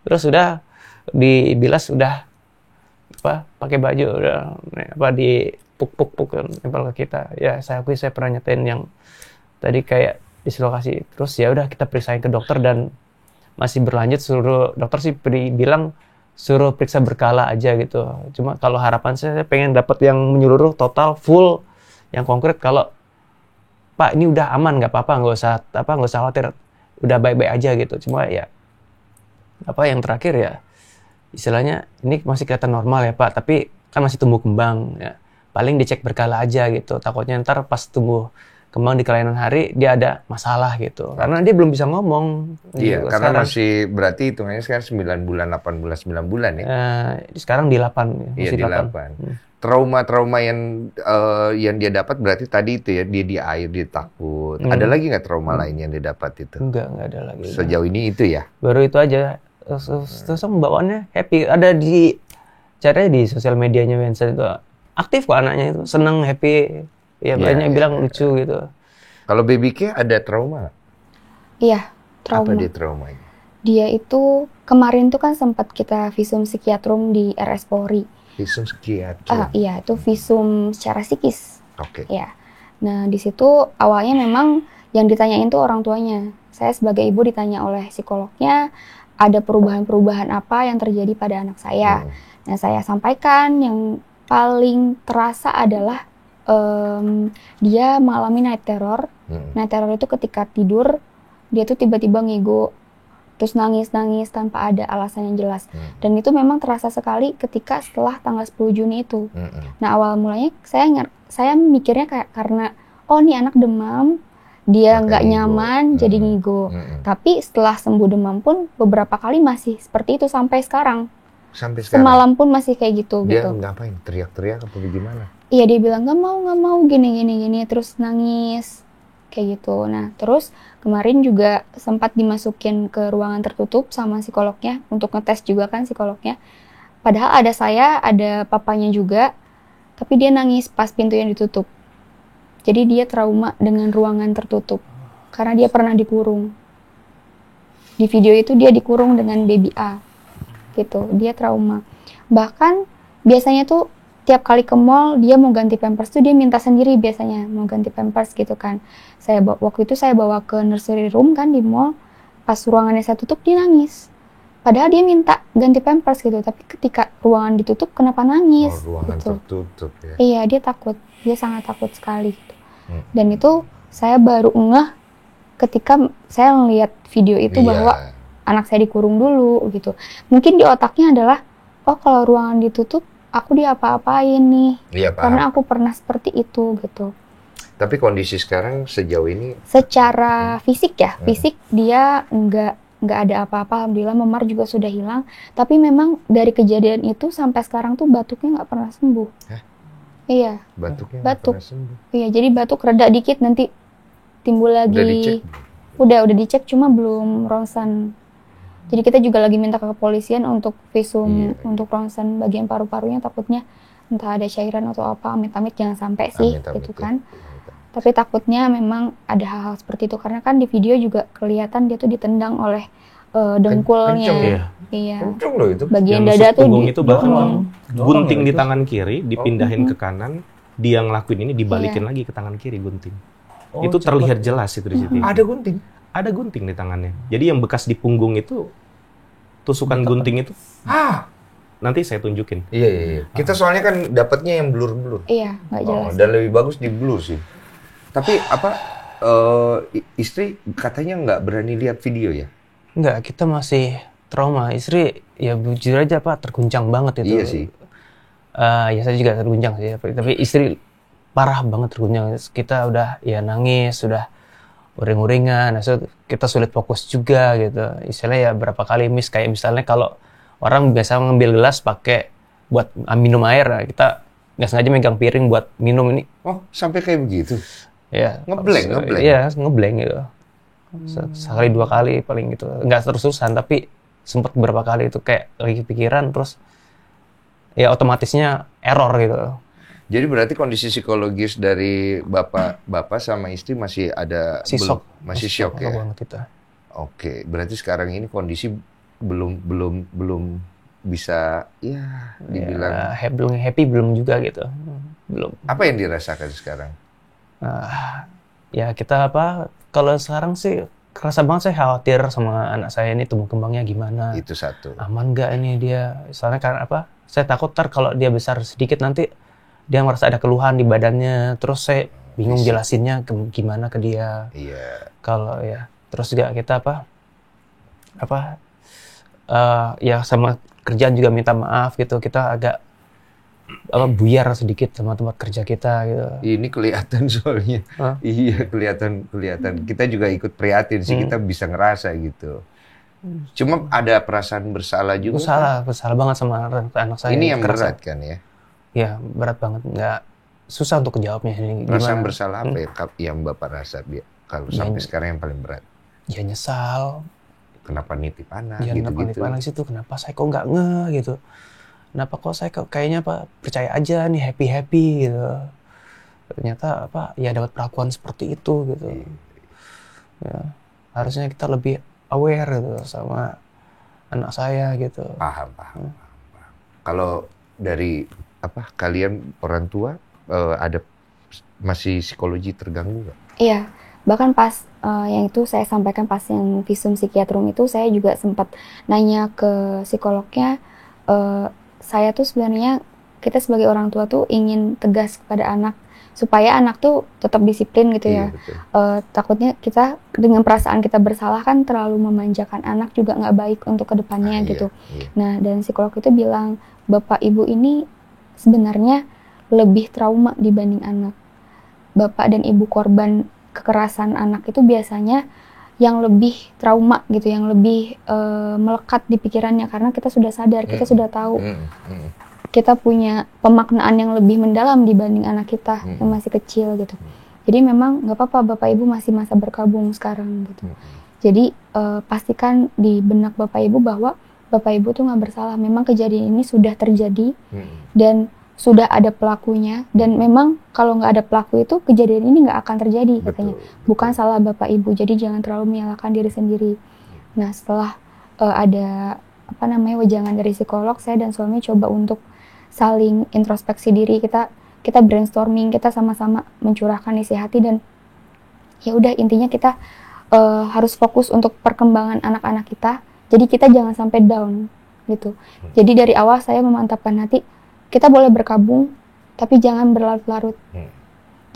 Speaker 5: Terus udah dibilas, udah pakai baju, udah di puk nempel ke kita. Ya saya akui saya pernah nyatain yang tadi kayak dislokasi. Terus ya udah kita periksain ke dokter dan masih berlanjut, suruh dokter sih bilang suruh periksa berkala aja gitu. Cuma kalau harapan saya pengen dapat yang menyeluruh total full yang konkret. Kalau Pak ini udah aman, nggak apa-apa, nggak usah khawatir, udah baik-baik aja gitu. Cuma ya yang terakhir ya istilahnya ini masih kelihatan normal ya Pak, tapi kan masih tumbuh kembang ya. Paling dicek berkala aja gitu. Takutnya ntar pas tumbuh kembang di kelainan hari dia ada masalah gitu. Karena dia belum bisa ngomong.
Speaker 3: Iya,
Speaker 5: gitu.
Speaker 3: karena
Speaker 5: Sekarang,
Speaker 3: masih berarti hitungannya sekarang 9 bulan, 8 bulan, 9 bulan ya.
Speaker 5: Sekarang di 8.
Speaker 3: Iya, di 8. Trauma-trauma yang dia dapat berarti tadi itu ya, dia di air, dia takut. Ada lagi nggak trauma lain yang dia dapat itu?
Speaker 5: Enggak ada lagi.
Speaker 3: Sejauh ini itu ya?
Speaker 5: Baru itu aja. Terus bawaannya happy. Ada caranya di sosial medianya Vincent itu. Aktif kok anaknya itu. Seneng, happy. Ya banyak bilang lucu gitu.
Speaker 3: Kalau Baby K ada trauma?
Speaker 1: Iya, trauma.
Speaker 3: Apa dia traumanya?
Speaker 1: Dia itu kemarin tuh kan sempat kita visum psikiatrum di RS Polri.
Speaker 3: Visum psikiatrum?
Speaker 1: Iya, itu visum secara psikis.
Speaker 3: Oke.
Speaker 1: Ya. Nah, di situ awalnya memang yang ditanyain tuh orang tuanya. Saya sebagai ibu ditanya oleh psikolognya, ada perubahan-perubahan apa yang terjadi pada anak saya. Nah, saya sampaikan yang paling terasa adalah dia mengalami night terror. Night terror itu ketika tidur, dia tuh tiba-tiba ngigo, terus nangis-nangis tanpa ada alasan yang jelas. Dan itu memang terasa sekali ketika setelah tanggal 10 Juni itu. Nah, awal mulanya saya mikirnya kayak karena, oh ini anak demam, dia nggak nyaman, jadi ngigo. Tapi setelah sembuh demam pun beberapa kali masih seperti itu sampai sekarang.
Speaker 3: Sampai sekarang?
Speaker 1: Semalam pun masih kayak gitu.
Speaker 3: Dia ngapain? Teriak-teriak apa gimana?
Speaker 1: Iya, dia bilang nggak mau gini terus nangis kayak gitu. Nah, terus kemarin juga sempat dimasukin ke ruangan tertutup sama psikolognya untuk ngetes juga kan psikolognya. Padahal ada saya, ada papanya juga, tapi dia nangis pas pintunya ditutup. Jadi dia trauma dengan ruangan tertutup karena dia pernah dikurung. Di video itu dia dikurung dengan baby A. Gitu, dia trauma. Bahkan biasanya tuh tiap kali ke mall dia mau ganti pampers tuh dia minta sendiri biasanya mau ganti pampers gitu kan. Waktu itu saya bawa ke nursery room kan di mall, pas ruangannya saya tutup dia nangis. Padahal dia minta ganti pampers gitu, tapi ketika ruangan ditutup kenapa nangis?
Speaker 3: Ruangan
Speaker 1: gitu.
Speaker 3: tertutup ya.
Speaker 1: Iya, dia takut, dia sangat takut sekali gitu. Dan itu saya baru ngeh ketika saya ngeliat video itu bahwa anak saya dikurung dulu gitu. Mungkin di otaknya adalah, oh kalau ruangan ditutup, aku diapa-apain nih.
Speaker 3: Iya, paham.
Speaker 1: Karena aku pernah seperti itu gitu.
Speaker 3: Tapi kondisi sekarang sejauh ini?
Speaker 1: Secara fisik ya, fisik dia nggak ada apa-apa. Alhamdulillah, memar juga sudah hilang. Tapi memang dari kejadian itu sampai sekarang tuh batuknya nggak pernah sembuh.
Speaker 3: Hah?
Speaker 1: Iya.
Speaker 3: Batuknya nggak pernah sembuh?
Speaker 1: Iya, jadi batuk reda dikit nanti timbul lagi.
Speaker 3: Udah dicek?
Speaker 1: Udah dicek, cuma belum ronsen. Jadi kita juga lagi minta ke kepolisian untuk visum, untuk ronsen bagian paru-parunya, takutnya entah ada cairan atau apa, amit-amit jangan sampai sih, gitu kan. Tapi takutnya memang ada hal-hal seperti itu, karena kan di video juga kelihatan dia tuh ditendang oleh dengkulnya. Iya.
Speaker 3: Kenceng loh itu.
Speaker 1: Bagian
Speaker 2: yang
Speaker 1: dada tuh
Speaker 2: itu bahkan gunting di tangan kiri dipindahin ke kanan, dia ngelakuin ini dibalikin lagi ke tangan kiri gunting. Itu terlihat jelas itu di situ.
Speaker 3: Ada gunting?
Speaker 2: ada gunting di tangannya. Jadi yang bekas di punggung itu, tusukan gunting itu, nanti saya tunjukin.
Speaker 3: Iya. Kita soalnya kan dapatnya yang blur-blur.
Speaker 1: Iya, nggak jelas.
Speaker 3: Dan lebih bagus di blur sih. Tapi istri katanya nggak berani lihat video ya?
Speaker 5: Enggak, kita masih trauma. Istri ya jujur aja Pak, terguncang banget itu.
Speaker 3: Iya sih.
Speaker 5: Ya saya juga terguncang sih, tapi istri parah banget terguncang. Kita udah ya nangis, sudah uring-uringan, kita sulit fokus juga gitu. Istilahnya ya berapa kali miss, kayak misalnya kalau orang biasa ngambil gelas pakai buat minum air, nah kita nggak sengaja megang piring buat minum ini.
Speaker 3: Oh, sampai kayak begitu?
Speaker 5: Ya.
Speaker 3: Ngeblank.
Speaker 5: Iya, ngeblank gitu. Sekali 2 kali paling gitu. Nggak terus-terusan, tapi sempat beberapa kali itu kayak lagi pikiran terus ya otomatisnya error gitu.
Speaker 3: Jadi berarti kondisi psikologis dari bapak sama istri masih ada masih shock ya?
Speaker 5: Banget kita.
Speaker 3: Oke, berarti sekarang ini kondisi belum bisa ya dibilang
Speaker 5: belum happy belum juga gitu. Belum.
Speaker 3: Apa yang dirasakan sekarang?
Speaker 5: Ya kita kalau sekarang sih kerasa banget saya khawatir sama anak saya ini tumbuh kembangnya gimana.
Speaker 3: Itu satu.
Speaker 5: Aman nggak ini dia? Soalnya karena saya takut kalau dia besar sedikit nanti dia merasa ada keluhan di badannya, terus saya bingung jelasinnya gimana ke dia.
Speaker 3: Iya.
Speaker 5: Kalau ya, terus juga kita ya sama kerjaan juga minta maaf gitu. Kita agak buyar sedikit sama tempat kerja kita gitu.
Speaker 3: Ini kelihatan soalnya. Iya, kelihatan. Kita juga ikut prihatin sih, kita bisa ngerasa gitu. Cuma ada perasaan bersalah juga.
Speaker 5: Bersalah banget sama anak saya.
Speaker 3: Ini yang berat kan ya?
Speaker 5: Ya, berat banget. Nggak susah untuk jawabnya.
Speaker 3: Perasaan bersalah apa ya yang Bapak rasa kalau sampai sekarang yang paling berat?
Speaker 5: Ya nyesal.
Speaker 3: Kenapa nitip anak
Speaker 5: gitu-gitu.
Speaker 3: Kenapa nitip
Speaker 5: anak situ? Kenapa saya kok nggak gitu? Kenapa kok saya kayaknya percaya aja nih happy gitu. Ternyata ya dapat perlakuan seperti itu gitu. Ya, harusnya kita lebih aware gitu sama anak saya gitu.
Speaker 3: Paham. Kalau dari kalian orang tua ada masih psikologi terganggu nggak?
Speaker 1: Iya, bahkan pas yang itu saya sampaikan pas yang visum psikiatrum itu saya juga sempat nanya ke psikolognya, saya tuh sebenarnya kita sebagai orang tua tuh ingin tegas kepada anak supaya anak tuh tetap disiplin gitu ya. Takutnya kita dengan perasaan kita bersalah kan terlalu memanjakan anak juga nggak baik untuk kedepannya gitu.
Speaker 3: Iya.
Speaker 1: Nah, dan psikolog itu bilang bapak ibu ini sebenarnya lebih trauma dibanding anak. Bapak dan ibu korban kekerasan anak itu biasanya yang lebih trauma gitu, yang lebih melekat di pikirannya karena kita sudah sadar, kita sudah tahu. Kita punya pemaknaan yang lebih mendalam dibanding anak kita yang masih kecil gitu. Jadi memang nggak apa-apa bapak ibu masih masa berkabung sekarang gitu. Jadi pastikan di benak bapak ibu bahwa bapak ibu tuh nggak bersalah. Memang kejadian ini sudah terjadi dan sudah ada pelakunya dan memang kalau nggak ada pelaku itu kejadian ini nggak akan terjadi katanya. Bukan salah bapak ibu. Jadi jangan terlalu menyalahkan diri sendiri. Nah setelah ada wejangan dari psikolog, saya dan suami coba untuk saling introspeksi diri, kita brainstorming, kita sama-sama mencurahkan isi hati dan ya udah intinya kita harus fokus untuk perkembangan anak-anak kita. Jadi kita jangan sampai down gitu. Jadi dari awal saya memantapkan hati, kita boleh berkabung tapi jangan berlarut-larut.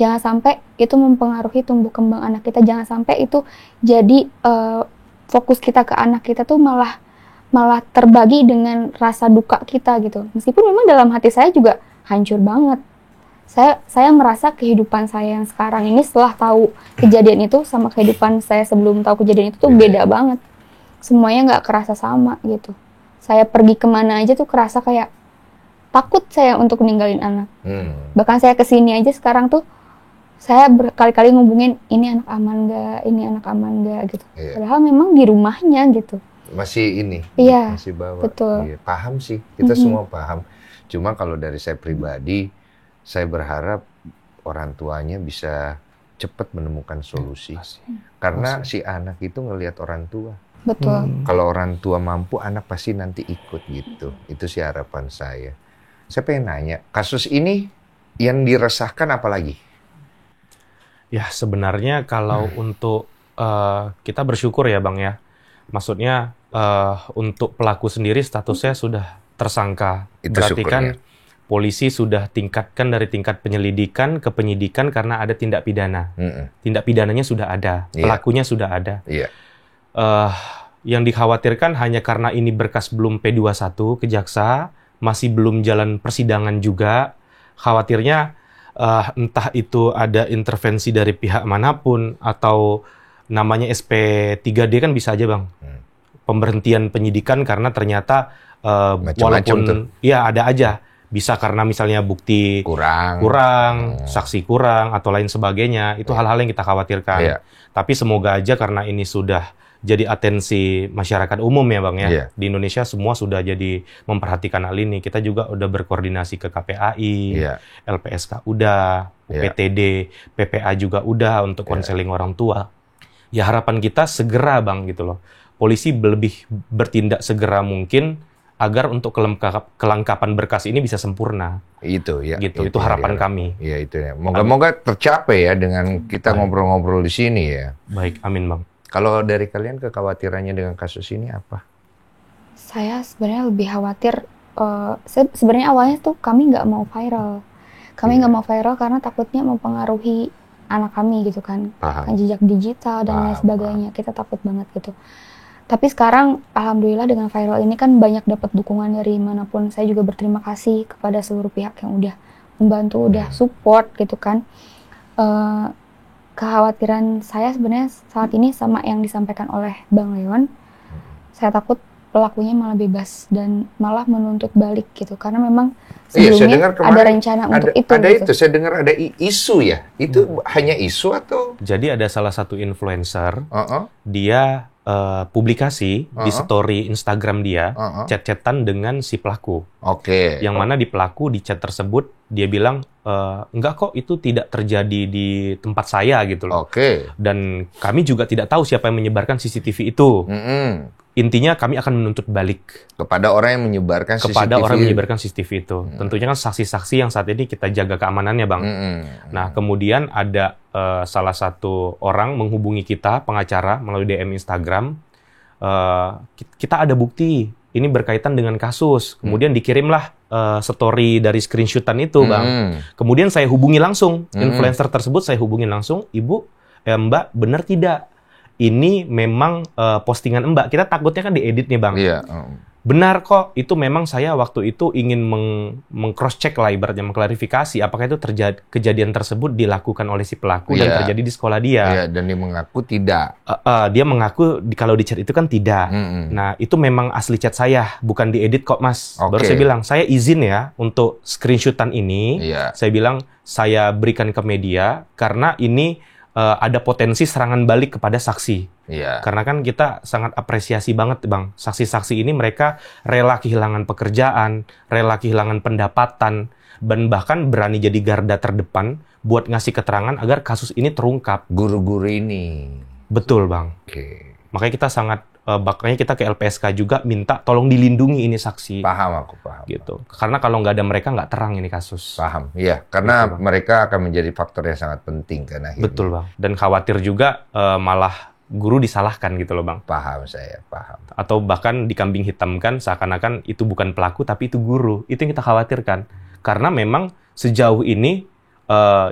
Speaker 1: Jangan sampai itu mempengaruhi tumbuh kembang anak kita. Jangan sampai itu jadi fokus kita ke anak kita tuh malah terbagi dengan rasa duka kita gitu. Meskipun memang dalam hati saya juga hancur banget. Saya merasa kehidupan saya yang sekarang ini setelah tahu kejadian itu sama kehidupan saya sebelum tahu kejadian itu tuh beda banget. Semuanya nggak kerasa sama gitu. Saya pergi kemana aja tuh kerasa kayak takut saya untuk ninggalin anak. Bahkan saya kesini aja sekarang tuh saya berkali-kali ngubungin ini anak aman nggak gitu. Padahal memang di rumahnya gitu.
Speaker 3: Masih masih bawa.
Speaker 1: Betul.
Speaker 3: Paham sih, kita semua paham. Cuma kalau dari saya pribadi, saya berharap orang tuanya bisa cepat menemukan solusi. Karena si anak itu ngelihat orang tua.
Speaker 1: Betul.
Speaker 3: Kalau orang tua mampu, anak pasti nanti ikut gitu. Itu sih harapan saya. Saya pengen nanya, kasus ini yang diresahkan apa lagi?
Speaker 2: Ya sebenarnya kalau untuk kita bersyukur ya Bang ya. Maksudnya untuk pelaku sendiri statusnya sudah tersangka.
Speaker 3: Itu
Speaker 2: Berarti kan
Speaker 3: syukurnya.
Speaker 2: polisi sudah tingkatkan dari tingkat penyelidikan ke penyidikan karena ada tindak pidana. Tindak pidananya sudah ada,
Speaker 3: Iya.
Speaker 2: pelakunya sudah ada.
Speaker 3: Iya.
Speaker 2: Yang dikhawatirkan hanya karena ini berkas belum P21 ke jaksa, masih belum jalan persidangan juga, khawatirnya entah itu ada intervensi dari pihak manapun atau namanya SP3D kan bisa aja Bang. Pemberhentian penyidikan karena ternyata
Speaker 3: Macam-macam
Speaker 2: walaupun
Speaker 3: tuh.
Speaker 2: ya ada aja. Bisa karena misalnya bukti
Speaker 3: Kurang.
Speaker 2: saksi kurang, atau lain sebagainya. Itu hal-hal yang kita khawatirkan.
Speaker 3: Iya.
Speaker 2: Tapi semoga aja karena ini sudah jadi atensi masyarakat umum ya Bang ya.
Speaker 3: Iya.
Speaker 2: Di Indonesia semua sudah jadi memperhatikan hal ini. Kita juga udah berkoordinasi ke KPAI,
Speaker 3: Iya.
Speaker 2: LPSK udah,
Speaker 3: Iya.
Speaker 2: PTD, PPA juga udah untuk konseling orang tua. Ya harapan kita segera Bang gitu loh. Polisi lebih bertindak segera mungkin agar untuk kelengkapan berkas ini bisa sempurna.
Speaker 3: Itu ya.
Speaker 2: Gitu. Itu harapan
Speaker 3: ya.
Speaker 2: kami.
Speaker 3: Iya itu ya. Moga-moga tercapai ya dengan kita ngobrol-ngobrol di sini ya.
Speaker 2: Baik, amin Bang.
Speaker 3: Kalau dari kalian kekhawatirannya dengan kasus ini apa?
Speaker 1: Saya sebenarnya lebih khawatir, sebenarnya awalnya tuh kami nggak mau viral. Kami nggak mau viral karena takutnya mempengaruhi anak kami gitu kan.
Speaker 3: Paham.
Speaker 1: Kan jejak digital dan lain sebagainya. Kita takut banget gitu. Tapi sekarang alhamdulillah dengan viral ini kan banyak dapat dukungan dari manapun. Saya juga berterima kasih kepada seluruh pihak yang udah membantu, udah support gitu kan. Kekhawatiran saya sebenarnya saat ini sama yang disampaikan oleh Bang Leon. Saya takut pelakunya malah bebas dan malah menuntut balik gitu. Karena memang
Speaker 3: Iya, saya
Speaker 1: sebelumnya
Speaker 3: dengar kemarin
Speaker 1: ada rencana untuk itu.
Speaker 3: Ada
Speaker 1: gitu.
Speaker 3: itu, saya dengar ada isu ya. Itu hanya isu atau?
Speaker 2: Jadi ada salah satu influencer,
Speaker 3: Uh-uh.
Speaker 2: dia publikasi di story Instagram dia, chat-chatan dengan si pelaku.
Speaker 3: Oke.
Speaker 2: Yang mana di pelaku, di chat tersebut, dia bilang, enggak kok itu tidak terjadi di tempat saya gitu loh.
Speaker 3: Oke.
Speaker 2: Dan kami juga tidak tahu siapa yang menyebarkan CCTV itu. Intinya kami akan menuntut balik
Speaker 3: Kepada orang yang menyebarkan
Speaker 2: kepada
Speaker 3: CCTV.
Speaker 2: orang yang menyebarkan CCTV itu. Tentunya kan saksi-saksi yang saat ini kita jaga keamanannya, Bang. Nah, kemudian ada salah satu orang menghubungi kita, pengacara, melalui DM Instagram. Kita ada bukti, ini berkaitan dengan kasus. Kemudian dikirimlah story dari screenshotan itu, Bang. Kemudian saya hubungi langsung, influencer tersebut saya hubungi langsung, Ibu, Mbak, benar tidak? Ini memang postingan Mbak. Kita takutnya kan diedit nih, Bang.
Speaker 3: Iya.
Speaker 2: Benar kok, itu memang saya waktu itu ingin meng-cross-check lah, ibaratnya mengklarifikasi apakah itu kejadian tersebut dilakukan oleh si pelaku dan terjadi di sekolah dia.
Speaker 3: Iya, dan dia mengaku tidak.
Speaker 2: Dia mengaku kalau di chat itu kan tidak. Nah, itu memang asli chat saya, bukan diedit kok, Mas. Baru saya bilang, saya izin ya untuk screenshotan ini.
Speaker 3: Iya.
Speaker 2: Saya bilang, saya berikan ke media karena ini ada potensi serangan balik kepada saksi.
Speaker 3: Iya.
Speaker 2: Karena kan kita sangat apresiasi banget, Bang. Saksi-saksi ini mereka rela kehilangan pekerjaan, rela kehilangan pendapatan, dan bahkan berani jadi garda terdepan buat ngasih keterangan agar kasus ini terungkap.
Speaker 3: Guru-guru ini.
Speaker 2: Betul, Bang.
Speaker 3: Oke.
Speaker 2: Makanya kita makanya kita ke LPSK juga minta tolong dilindungi ini saksi.
Speaker 3: Paham, aku paham.
Speaker 2: Gitu. Karena kalau nggak ada mereka nggak terang ini kasus.
Speaker 3: Paham, iya. Karena
Speaker 2: Betul, Bang.
Speaker 3: mereka akan menjadi faktor yang sangat penting kan akhirnya.
Speaker 2: Betul, Bang. Dan khawatir juga malah guru disalahkan gitu loh, Bang.
Speaker 3: Paham saya, paham.
Speaker 2: Atau bahkan dikambing hitamkan seakan-akan itu bukan pelaku tapi itu guru. Itu yang kita khawatirkan. Karena memang sejauh ini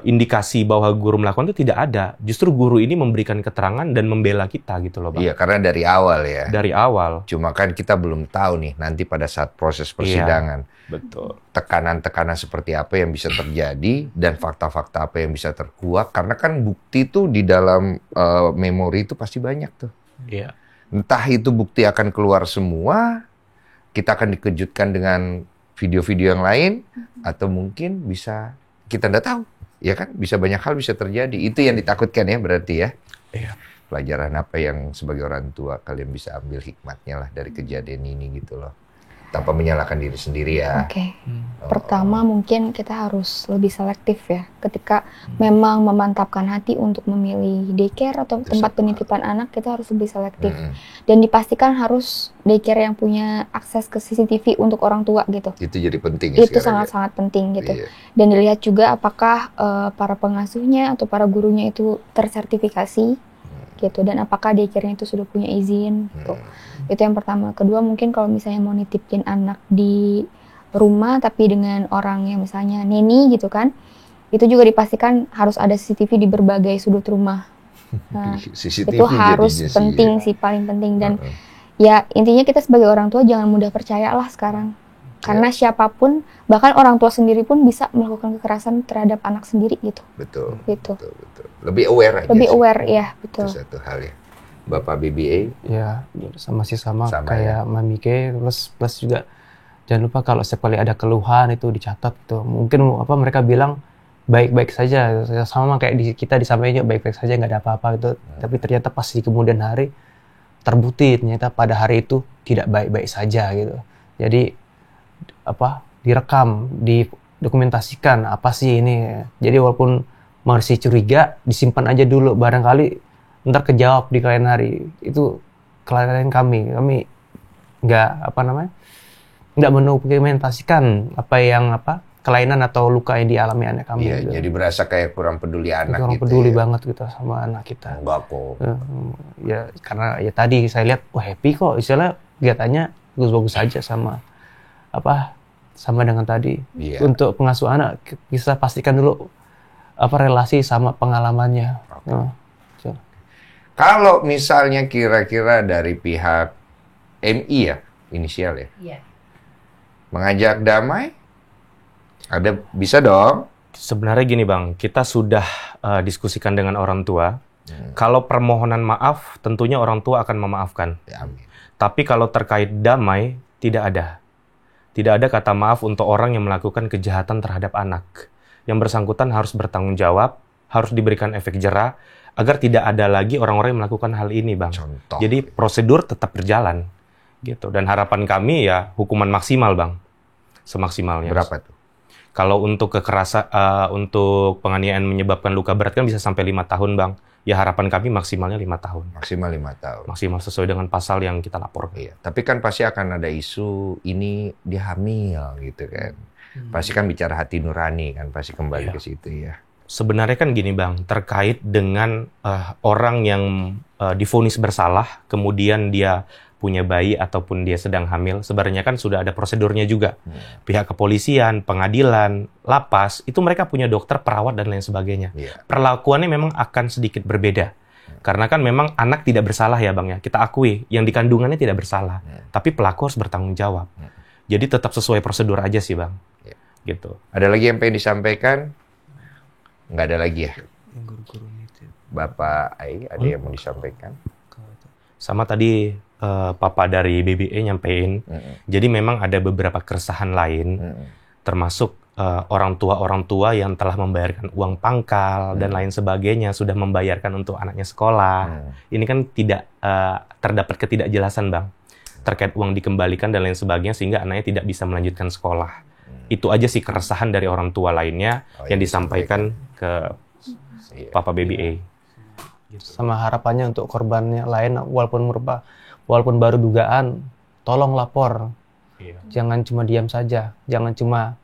Speaker 2: indikasi bahwa guru melakukan itu tidak ada. Justru guru ini memberikan keterangan dan membela kita gitu loh, Bang.
Speaker 3: Iya, karena dari awal ya.
Speaker 2: Dari awal.
Speaker 3: Cuma kan kita belum tahu nih nanti pada saat proses persidangan.
Speaker 2: Betul.
Speaker 3: Tekanan-tekanan seperti apa yang bisa terjadi dan fakta-fakta apa yang bisa terkuak. Karena kan bukti itu di dalam memori itu pasti banyak tuh.
Speaker 2: Iya.
Speaker 3: Entah itu bukti akan keluar semua, kita akan dikejutkan dengan video-video yang lain, atau mungkin bisa kita nggak tahu, ya kan? Bisa banyak hal bisa terjadi. Itu yang ditakutkan ya berarti ya.
Speaker 2: Iya.
Speaker 3: Pelajaran apa yang sebagai orang tua kalian bisa ambil hikmatnya lah dari kejadian ini gitu loh. Tanpa menyalahkan diri sendiri ya.
Speaker 1: Oke. Pertama mungkin kita harus lebih selektif ya. Ketika memang memantapkan hati untuk memilih daycare atau tempat penitipan anak, kita harus lebih selektif. Dan dipastikan harus daycare yang punya akses ke CCTV untuk orang tua gitu.
Speaker 3: Itu jadi penting ya.
Speaker 1: Itu sangat-sangat penting gitu.
Speaker 3: Iya.
Speaker 1: Dan dilihat juga apakah para pengasuhnya atau para gurunya itu tersertifikasi gitu, dan apakah daycare-nya itu sudah punya izin gitu. Itu yang pertama. Kedua, mungkin kalau misalnya mau nitipin anak di rumah tapi dengan orang yang misalnya neni gitu kan, itu juga dipastikan harus ada CCTV di berbagai sudut rumah. Nah,
Speaker 3: CCTV
Speaker 1: itu harus penting sih, paling penting. Dan ya intinya kita sebagai orang tua jangan mudah percayalah sekarang. Karena siapapun, bahkan orang tua sendiri pun bisa melakukan kekerasan terhadap anak sendiri gitu.
Speaker 3: Betul.
Speaker 1: Gitu.
Speaker 3: Betul. Lebih aware aja.
Speaker 1: Lebih
Speaker 3: sih.
Speaker 1: aware, ya betul.
Speaker 3: Itu satu hal ya. Bapak BBA?
Speaker 5: Ya, sama
Speaker 3: ya?
Speaker 5: kayak Mami K, plus juga jangan lupa kalau setiap kali ada keluhan itu dicatat tuh. Mungkin mereka bilang baik-baik saja, sama kayak kita disampaikan baik-baik saja, nggak ada apa-apa gitu. Tapi ternyata pas di kemudian hari terbukti ternyata pada hari itu tidak baik-baik saja gitu. Jadi direkam, didokumentasikan apa sih ini. Jadi walaupun masih curiga, disimpan aja dulu, barangkali ntar kejawab di kemudian hari. Itu kelalaian kami nggak nggak mendokumentasikan kelainan atau luka yang dialami anak kami.
Speaker 3: Iya,
Speaker 5: gitu.
Speaker 3: jadi berasa kayak kurang peduli anak
Speaker 5: kurang
Speaker 3: gitu.
Speaker 5: peduli
Speaker 3: ya.
Speaker 5: banget gitu sama anak kita.
Speaker 3: Enggak kok.
Speaker 5: Ya karena ya tadi saya lihat, happy kok, istilahnya kelihatannya bagus-bagus saja sama dengan tadi.
Speaker 3: Iya.
Speaker 5: Untuk pengasuh anak bisa pastikan dulu relasi sama pengalamannya.
Speaker 3: Kalau misalnya kira-kira dari pihak MI ya, inisial ya,
Speaker 4: Iya.
Speaker 3: mengajak damai, bisa dong.
Speaker 2: Sebenarnya gini Bang, kita sudah diskusikan dengan orang tua. Kalau permohonan maaf, tentunya orang tua akan memaafkan.
Speaker 3: Ya, amin.
Speaker 2: Tapi kalau terkait damai, tidak ada. Tidak ada kata maaf untuk orang yang melakukan kejahatan terhadap anak. Yang bersangkutan harus bertanggung jawab, harus diberikan efek jera, agar tidak ada lagi orang-orang yang melakukan hal ini, Bang.
Speaker 3: Contoh.
Speaker 2: Jadi prosedur tetap berjalan, gitu. Dan harapan kami ya hukuman maksimal, Bang, semaksimalnya.
Speaker 3: Berapa tuh?
Speaker 2: Kalau untuk kekerasan, untuk penganiayaan menyebabkan luka berat kan bisa sampai 5 tahun, Bang. Ya harapan kami maksimalnya 5 tahun.
Speaker 3: Maksimal 5 tahun.
Speaker 2: Maksimal sesuai dengan pasal yang kita laporkan.
Speaker 3: Iya, tapi kan pasti akan ada isu ini dia hamil gitu kan. Pasti kan bicara hati nurani kan, pasti kembali ke situ ya.
Speaker 2: Sebenarnya kan gini Bang, terkait dengan orang yang divonis bersalah, kemudian dia punya bayi ataupun dia sedang hamil, sebenarnya kan sudah ada prosedurnya juga. Pihak kepolisian, pengadilan, lapas, itu mereka punya dokter, perawat, dan lain sebagainya. Perlakuannya memang akan sedikit berbeda. Karena kan memang anak tidak bersalah ya Bang ya, kita akui, yang dikandungannya tidak bersalah. Tapi pelaku harus bertanggung jawab. Jadi tetap sesuai prosedur aja sih Bang. Gitu.
Speaker 3: Ada lagi yang pengen disampaikan? Nggak ada lagi ya? Bapak Ai, ada yang mau disampaikan?
Speaker 2: Sama tadi Papa dari BBA nyampein, jadi memang ada beberapa keresahan lain, termasuk orang tua yang telah membayarkan uang pangkal dan lain sebagainya, sudah membayarkan untuk anaknya sekolah. Ini kan tidak terdapat ketidakjelasan Bang, terkait uang dikembalikan dan lain sebagainya, sehingga anaknya tidak bisa melanjutkan sekolah. Itu aja sih keresahan dari orang tua lainnya yang disampaikan ke Papa BBA.
Speaker 5: Sama harapannya untuk korbannya lain, walaupun baru dugaan, tolong lapor. Jangan cuma diam saja, jangan cuma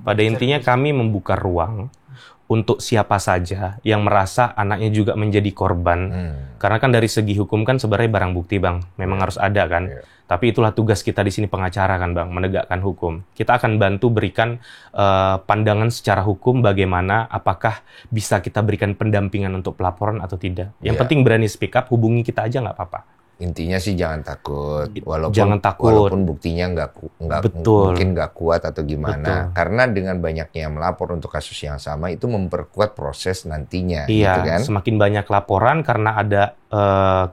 Speaker 2: Pada intinya kami membuka ruang untuk siapa saja yang merasa anaknya juga menjadi korban. Karena kan dari segi hukum kan sebenarnya barang bukti Bang, memang harus ada kan. Tapi itulah tugas kita di sini pengacara kan Bang, menegakkan hukum. Kita akan bantu berikan pandangan secara hukum bagaimana, apakah bisa kita berikan pendampingan untuk pelaporan atau tidak. Yang penting berani speak up, hubungi kita aja nggak apa-apa.
Speaker 3: Intinya sih jangan takut,
Speaker 2: takut.
Speaker 3: Walaupun buktinya
Speaker 2: Betul.
Speaker 3: mungkin nggak kuat atau gimana.
Speaker 2: Betul.
Speaker 3: Karena dengan banyaknya yang melapor untuk kasus yang sama itu memperkuat proses nantinya.
Speaker 2: Iya,
Speaker 3: gitu kan?
Speaker 2: semakin banyak laporan karena ada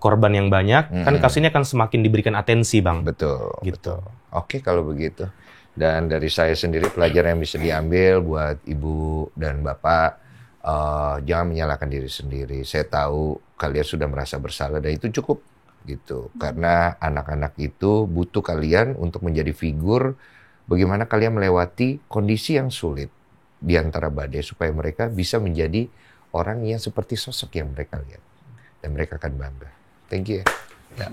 Speaker 2: korban yang banyak, kan kasus ini akan semakin diberikan atensi Bang.
Speaker 3: Betul.
Speaker 2: Gitu.
Speaker 3: Betul. Oke kalau begitu. Dan dari saya sendiri pelajaran yang bisa diambil buat ibu dan bapak, jangan menyalahkan diri sendiri. Saya tahu kalian sudah merasa bersalah dan itu cukup. Gitu, karena anak-anak itu butuh kalian untuk menjadi figur bagaimana kalian melewati kondisi yang sulit di antara badai supaya mereka bisa menjadi orang yang seperti sosok yang mereka lihat dan mereka akan bangga. Thank you ya.